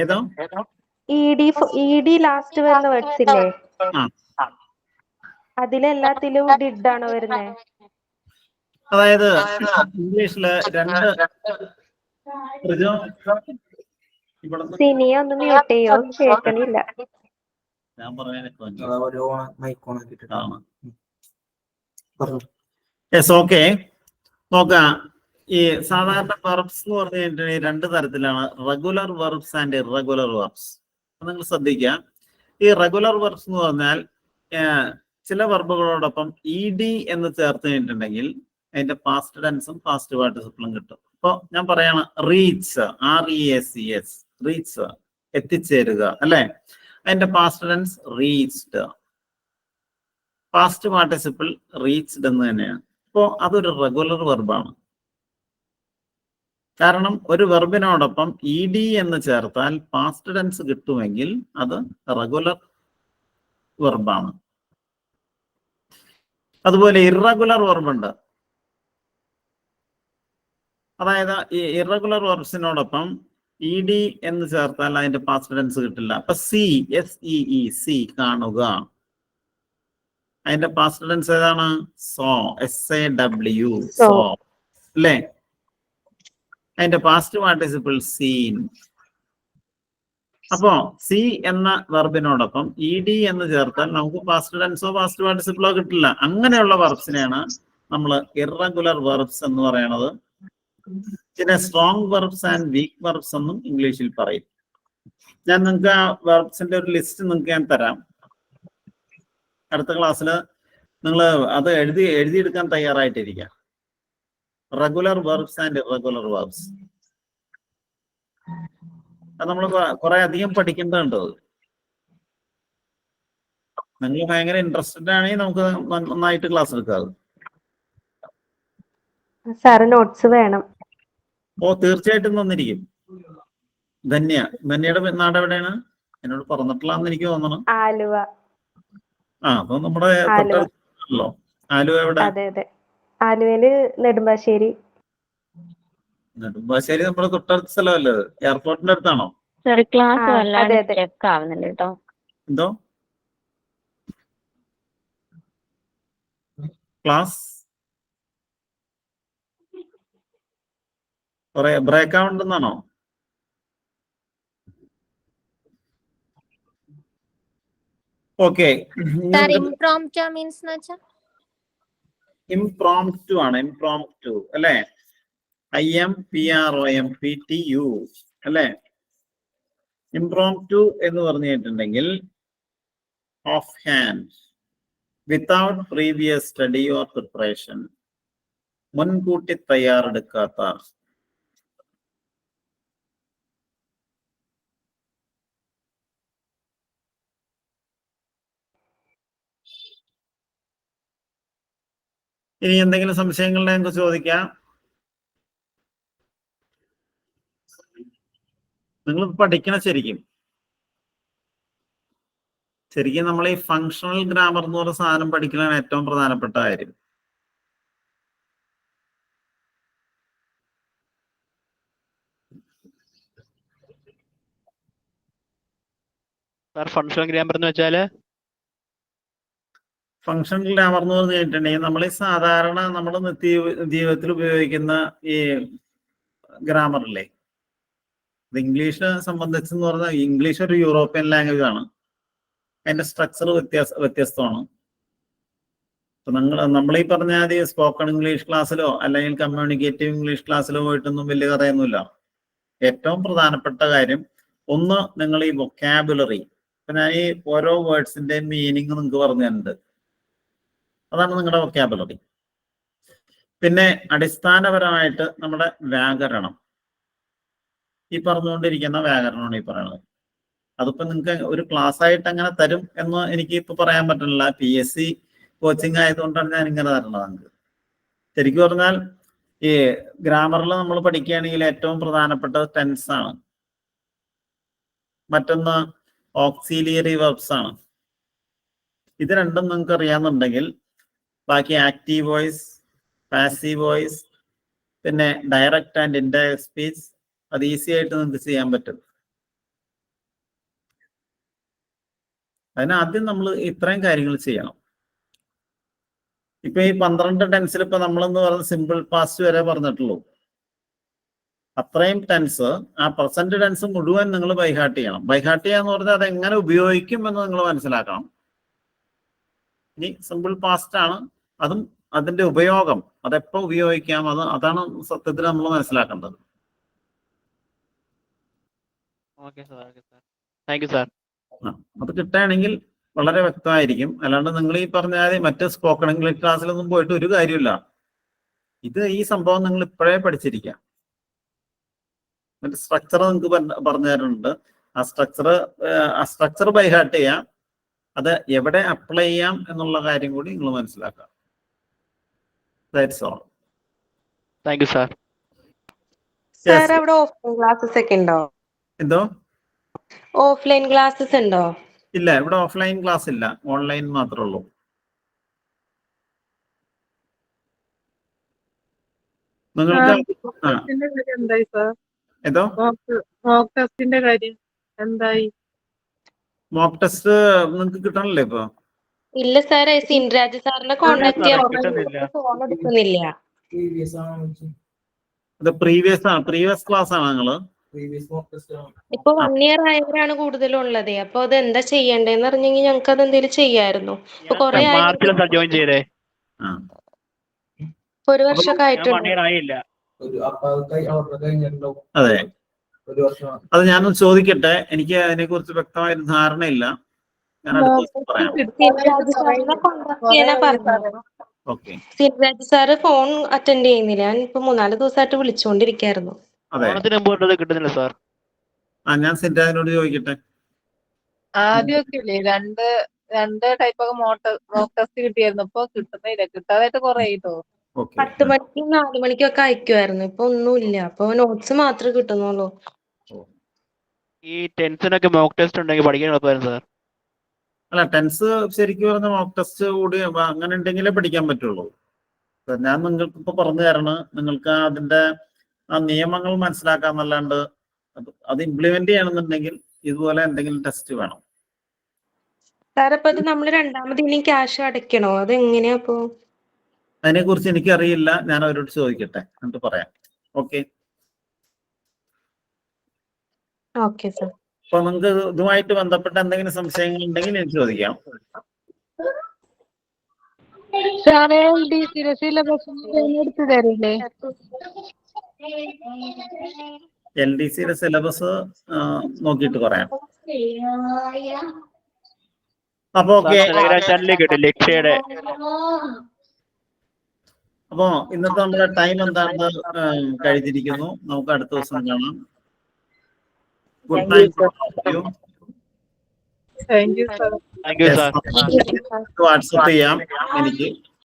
ഏതോ ഇ.ഡി. ലാസ്റ്റ് വരുന്ന വേർഡ്സ് ഇല്ലേ, ആ. അതിലെല്ലാത്തിലും ഡിഡ് ആണോ വരുന്നേ? അതായത് ഇംഗ്ലീഷില് രണ്ട് ഇവിടുന്ന് സിനിയ ഒന്ന് മ്യൂട്ട് ചെയ്യോ? കേൾക്കണില്ല. ഞാൻ പറയാനൊക്കെ ഓക്കെ നോക്കാം. ഈ സാധാരണ വെർബ്സ് എന്ന് പറഞ്ഞു കഴിഞ്ഞിട്ടുണ്ടെങ്കിൽ രണ്ട് തരത്തിലാണ്, regular verbs and irregular verbs. നിങ്ങൾ ശ്രദ്ധിക്കുക, ഈ റെഗുലർ വെർബ്സ് എന്ന് പറഞ്ഞാൽ ചില വെർബുകളോടൊപ്പം ഇ ഡി എന്ന് ചേർത്ത് കഴിഞ്ഞിട്ടുണ്ടെങ്കിൽ അതിന്റെ പാസ്റ്റ് ടെൻസും പാസ്റ്റ് പാർട്ടിസിപ്പിളും കിട്ടും. ഇപ്പൊ ഞാൻ പറയാണ് റീച്ച്, REACH, റീച്ച് എത്തിച്ചേരുക അല്ലെ, അതിന്റെ past tense reached, past participle reached എന്ന് തന്നെയാണ്. അപ്പോൾ അതൊരു റെഗുലർ വെർബാണ്. കാരണം ഒരു വെർബിനോടൊപ്പം ഇ ഡി എന്ന് ചേർത്താൽ പാസ്റ്റ് ടെൻസ് കിട്ടുമെങ്കിൽ അത് റെഗുലർ വെർബാണ്. അതുപോലെ ഇറഗുലർ വെർബുണ്ട്. അതായത് ഈ ഇറഗുലർ വെർബ്സിനോടൊപ്പം ഇ ഡി എന്ന് ചേർത്താൽ അതിന്റെ പാസ്റ്റ് ടെൻസ് കിട്ടില്ല. അപ്പൊ SEE കാണുക, അതിന്റെ പാസ്റ്റ് ടെൻസ് ഏതാണ്? SAW, സോ അല്ലേ. അതിന്റെ പാസ്റ്റ് പാർട്ടിസിപ്പിൾ സീൻ. അപ്പോ സി എന്ന വെർബിനോടൊപ്പം ഇ ഡി എന്ന് ചേർത്താൽ നമുക്ക് പാസ്റ്റ് ടെൻസോ പാസ്റ്റ് പാർട്ടിസിപ്പിളോ കിട്ടില്ല. അങ്ങനെയുള്ള വെർബ്സിനെയാണ് നമ്മൾ ഇറഗുലർ വെർബ്സ് എന്ന് പറയണത്. പിന്നെ strong verbs and week verbs എന്നും ഇംഗ്ലീഷിൽ പറയും. ഞാൻ നിങ്ങൾക്ക് ആ വെർബ്സിന്റെ ഒരു ലിസ്റ്റ് നിങ്ങൾക്ക് ഞാൻ തരാം. അടുത്ത ക്ലാസ്സിൽ നിങ്ങൾ അത് എഴുതിയെടുക്കാൻ തയ്യാറായിട്ടിരിക്കുക. Regular verbs and irregular verbs അത് നമ്മൾ കുറെ അധികം പഠിക്കേണ്ടതുണ്ട്. നിങ്ങൾ ഭയങ്കര ഇൻട്രസ്റ്റഡ് ആണെങ്കിൽ നമുക്ക് നന്നായിട്ട് ക്ലാസ് എടുക്കാം. സാറ് നോട്ട്സ് വേണം. ഓ തീർച്ചയായിട്ടും വന്നിരിക്കും. ധന്യയുടെ നാട് എവിടെയാണ്? എന്നോട് പറഞ്ഞിട്ടില്ലാന്ന് എനിക്ക് തോന്നണം. ആലുവ. അപ്പൊ നമ്മുടെ തൊട്ടടുത്തല്ലോ. ആലുവ എവിടെ? അതെ അതെ, ആലുവയില് നെടുമ്പാശ്ശേരി. നെടുമ്പാശ്ശേരി നമ്മുടെ തൊട്ടടുത്ത സ്ഥലമല്ലേ? എയർപോർട്ടിന്റെ അടുത്താണോ? ക്ലാസ് അതെ അതെ. ആവുന്നുണ്ട് കേട്ടോ. എന്തോ ക്ലാസ് കുറെ ബ്രേക്ക് ആവുണ്ടെന്നാണോ? ഓക്കെ, ഇംപ്രോംപ്റ്റു ആണ്. ഇംപ്രോംപ്റ്റു അല്ലെ, IMPROMPTU അല്ലെ. ഇംപ്രോംപ്റ്റു എന്ന് പറഞ്ഞു കഴിഞ്ഞിട്ടുണ്ടെങ്കിൽ of hand, without previous study or preparation, മുൻകൂട്ടി തയ്യാറെടുക്കാത്ത. ഇനി എന്തെങ്കിലും സംശയങ്ങളുടെ ഞങ്ങൾക്ക് ചോദിക്കാം. നിങ്ങൾ പഠിക്കണം ശരിക്കും നമ്മൾ ഈ ഫങ്ഷണൽ ഗ്രാമർ എന്ന് പറയുന്ന സാധനം പഠിക്കലാണ് ഏറ്റവും പ്രധാനപ്പെട്ട കാര്യം. ഫങ്ഷണൽ ഗ്രാമർ എന്ന് വെച്ചാല് ഫങ്ഷണൽ ഗ്രാമർ എന്ന് പറഞ്ഞു കഴിഞ്ഞിട്ടുണ്ടെങ്കിൽ നമ്മൾ ഈ സാധാരണ നമ്മൾ നിത്യ ജീവിതത്തിൽ ഉപയോഗിക്കുന്ന ഈ ഗ്രാമറില്ലേ, ഇത് ഇംഗ്ലീഷിനെ സംബന്ധിച്ചെന്ന് പറഞ്ഞാൽ ഇംഗ്ലീഷ് ഒരു യൂറോപ്യൻ ലാംഗ്വേജ് ആണ്. അതിന്റെ സ്ട്രക്ചർ വ്യത്യസ്തമാണ്. അപ്പൊ നമ്മളീ പറഞ്ഞാൽ സ്പോക്കൺ ഇംഗ്ലീഷ് ക്ലാസ്സിലോ അല്ലെങ്കിൽ കമ്മ്യൂണിക്കേറ്റീവ് ഇംഗ്ലീഷ് ക്ലാസ്സിലോ പോയിട്ടൊന്നും വലിയ കഥയൊന്നുമില്ല. ഏറ്റവും പ്രധാനപ്പെട്ട കാര്യം ഒന്ന്, നിങ്ങൾ ഈ വൊക്കാബുലറി, ഇപ്പൊ ഞാൻ ഈ ഓരോ വേർഡ്സിന്റെ മീനിങ് നിങ്ങൾക്ക് പറഞ്ഞു തരുന്നുണ്ട്. അതാണ് നിങ്ങളുടെ വൊക്കാബുലറി. പിന്നെ അടിസ്ഥാനപരമായിട്ട് നമ്മുടെ വ്യാകരണം, ഈ പറഞ്ഞുകൊണ്ടിരിക്കുന്ന വ്യാകരണമാണ് ഈ പറയുന്നത്. അതിപ്പോ നിങ്ങൾക്ക് ഒരു ക്ലാസ് ആയിട്ട് അങ്ങനെ തരും എന്ന് എനിക്ക് ഇപ്പൊ പറയാൻ പറ്റില്ല. PSC കോച്ചിങ് ആയതുകൊണ്ടാണ് ഞാൻ ഇങ്ങനെ തരുന്നത് നിങ്ങൾക്ക്. ശരിക്കും പറഞ്ഞാൽ ഈ ഗ്രാമറിൽ നമ്മൾ പഠിക്കുകയാണെങ്കിൽ ഏറ്റവും പ്രധാനപ്പെട്ടത് ടെൻസ് ആണ്. മറ്റൊന്ന് ഓക്സിലിയറി വെർബ്സ് ആണ്. ഇത് രണ്ടും നിങ്ങൾക്ക് അറിയാമെന്നുണ്ടെങ്കിൽ ബാക്കി ആക്റ്റീവ് വോയിസ്, പാസീവ് വോയിസ്, പിന്നെ ഡയറക്റ്റ് ആൻഡ് ഇൻഡയറക്റ്റ് സ്പീച്ച് അത് ഈസി ആയിട്ട് നിങ്ങൾക്ക് ചെയ്യാൻ പറ്റും. അതിനാദ്യം നമ്മൾ ഇത്രയും കാര്യങ്ങൾ ചെയ്യണം. ഇപ്പൊ ഈ 12 ടെൻസിൽ ഇപ്പൊ നമ്മളെന്ന് പറയുന്നത് സിമ്പിൾ പാസ്റ്റ് വരെ പറഞ്ഞിട്ടുള്ളൂ. അത്രയും ടെൻസ്, ആ പ്രസന്റ് ടെൻസ് മുഴുവൻ നിങ്ങൾ ബൈഹാർട്ട് ചെയ്യണം. ബൈഹാർട്ട് ചെയ്യാന്ന് പറഞ്ഞാൽ അത് എങ്ങനെ ഉപയോഗിക്കും എന്ന് നിങ്ങൾ മനസ്സിലാക്കണം. ഇനി സിമ്പിൾ പാസ്റ്റ് ആണ്, അതും അതിന്റെ ഉപയോഗം അതെപ്പോ ഉപയോഗിക്കാം, അതാണ് സത്യത്തിൽ നമ്മൾ മനസ്സിലാക്കേണ്ടത്. അത് കിട്ടുകയാണെങ്കിൽ വളരെ വ്യക്തമായിരിക്കും. അല്ലാണ്ട് നിങ്ങൾ ഈ പറഞ്ഞാൽ മറ്റ് സ്പോക്കൺ ഇംഗ്ലീഷ് ക്ലാസ്സിലൊന്നും പോയിട്ട് ഒരു കാര്യമില്ല. ഈ സംഭവം നിങ്ങൾ ഇപ്പോഴേ പഠിച്ചിരിക്കാം. സ്ട്രക്ചർ നിങ്ങൾക്ക് പറഞ്ഞു തരുന്നുണ്ട്. ആ സ്ട്രക്ചർ ബൈഹാർട്ട് ചെയ്യാം. അത് എവിടെ അപ്ലൈ ചെയ്യാം എന്നുള്ള കാര്യം കൂടി നിങ്ങൾ മനസ്സിലാക്കാം. That's all. Thank you, sir. Sir അവിടെ ഓഫ്ലൈൻ ക്ലാസ്സസ് ഒക്കെ ഉണ്ടോ? എന്തോ ഓഫ്ലൈൻ ക്ലാസ്സസ് ഉണ്ടോ? ഇല്ല, ഇവിടെ ഓഫ്ലൈൻ ക്ലാസ് ഇല്ല, ഓൺലൈൻ മാത്രമേ ഉള്ളൂ. നിങ്ങൾക്ക് എന്തായി സാർ? എന്തോ മോക്ക് ടെസ്റ്റിന്റെ കാര്യം എന്തായി? മോക്ക് ടെസ്റ്റ് നിങ്ങൾക്ക് കിട്ടണല്ലേ ഇപ്പൊ? ഇല്ല സാറേ, സിൻരാജ് സാറിനെ കോണ്ടാക്ട് ചെയ്യാൻ ഫോൺ എടുക്കുന്നില്ല. അത് പ്രീവിയസ് ക്ലാസ് ആണ് നിങ്ങള്? ഇപ്പൊ 1 year ആയവരാണ് കൂടുതലും ഉള്ളത്. അപ്പൊ അത് എന്താ ചെയ്യണ്ടേന്ന് അറിഞ്ഞെങ്കിൽ ഞങ്ങൾക്ക് അത് എന്തെങ്കിലും ചെയ്യായിരുന്നു. ഇപ്പൊ കൊറേ ജോയിൻ ചെയ്തേ, ഒരു വർഷമൊക്കെ ആയിട്ടുണ്ട്. അതെ, അത് ഞാനൊന്ന് ചോദിക്കട്ടെ. എനിക്ക് അതിനെ കുറിച്ച് വ്യക്തമായ ധാരണയില്ല. ഞാൻ അടുത്ത ദിവസം പറയാം. സിൻരാജ് സാറിനെ കോണ്ടാക്ട് ചെയ്യാനാ പറഞ്ഞത്. ഓക്കെ. സിൻരാജ് സാറ് ഫോൺ അറ്റൻഡ് ചെയ്യുന്നില്ല. ഞാൻ ഇപ്പൊ 3-4 ദിവസമായിട്ട് വിളിച്ചുകൊണ്ടിരിക്കായിരുന്നു. അതെ, കിട്ടുന്നില്ല സാർ. ഞാൻ സിൻരാജിനോട് ചോദിക്കട്ടെ. ആദ്യമൊക്കെ ഇല്ലേ രണ്ട് ടൈപ്പ് ഒക്കെ മോക്ക് ടെസ്റ്റ് കിട്ടിയായിരുന്നു. ഇപ്പൊ കിട്ടുന്നില്ല, കിട്ടാതായിട്ട് കുറെ ആയിട്ടോ. 10 മണിക്കും 4 മണിക്കും ഒക്കെ അയക്കുമായിരുന്നു. ഇപ്പൊ ഒന്നുമില്ല. അപ്പൊ നോട്ട്സ് മാത്രമേ കിട്ടുന്നുള്ളൂ. ഈ ടെൻഷനൊക്കെ മോക്ക് ടെസ്റ്റ് ഉണ്ടെങ്കിൽ പഠിക്കാൻ എളുപ്പമായിരുന്നു സാർ. അല്ല, ടെൻസ് ശരിക്കും പറഞ്ഞ മോക്ക് ടെസ്റ്റ് കൂടി അങ്ങനെ ഉണ്ടെങ്കിലേ പഠിക്കാൻ പറ്റുള്ളൂ. ഞാൻ നിങ്ങൾക്ക് ഇപ്പൊ പറഞ്ഞു തരണം. നിങ്ങൾക്ക് അതിന്റെ ആ നിയമങ്ങൾ മനസ്സിലാക്കാന്നല്ലാണ്ട് അത് ഇംപ്ലിമെന്റ് ചെയ്യണമെന്നുണ്ടെങ്കിൽ ഇതുപോലെ എന്തെങ്കിലും ടെസ്റ്റ് വേണം. സാർ, അപ്പൊ അത് നമ്മൾ രണ്ടാമത് ഇനി ക്യാഷ് അടയ്ക്കണോ? അത് എങ്ങനെയാ? അപ്പൊ അതിനെ കുറിച്ച് എനിക്കറിയില്ല. ഞാൻ അവരോട് ചോദിക്കട്ടെ, എന്നിട്ട് പറയാം. ഓക്കെ. Okay sir. അപ്പൊ നിങ്ങൾക്ക് ഇതുമായിട്ട് ബന്ധപ്പെട്ട എന്തെങ്കിലും സംശയങ്ങൾ ഉണ്ടെങ്കിൽ എനിക്ക് ചോദിക്കാം. LDCയുടെ സിലബസ് നോക്കിയിട്ട് പറയാം. അപ്പൊ ഓക്കെ. അപ്പോ ഇന്നത്തെ നമ്മുടെ ടൈം എന്താണെന്ന് കഴിഞ്ഞിരിക്കുന്നു. നമുക്ക് അടുത്ത ദിവസം കാണാം. Good night. Thank you sir. Thank you sir. WhatsApp ചെയ്യാം എനിക്ക്.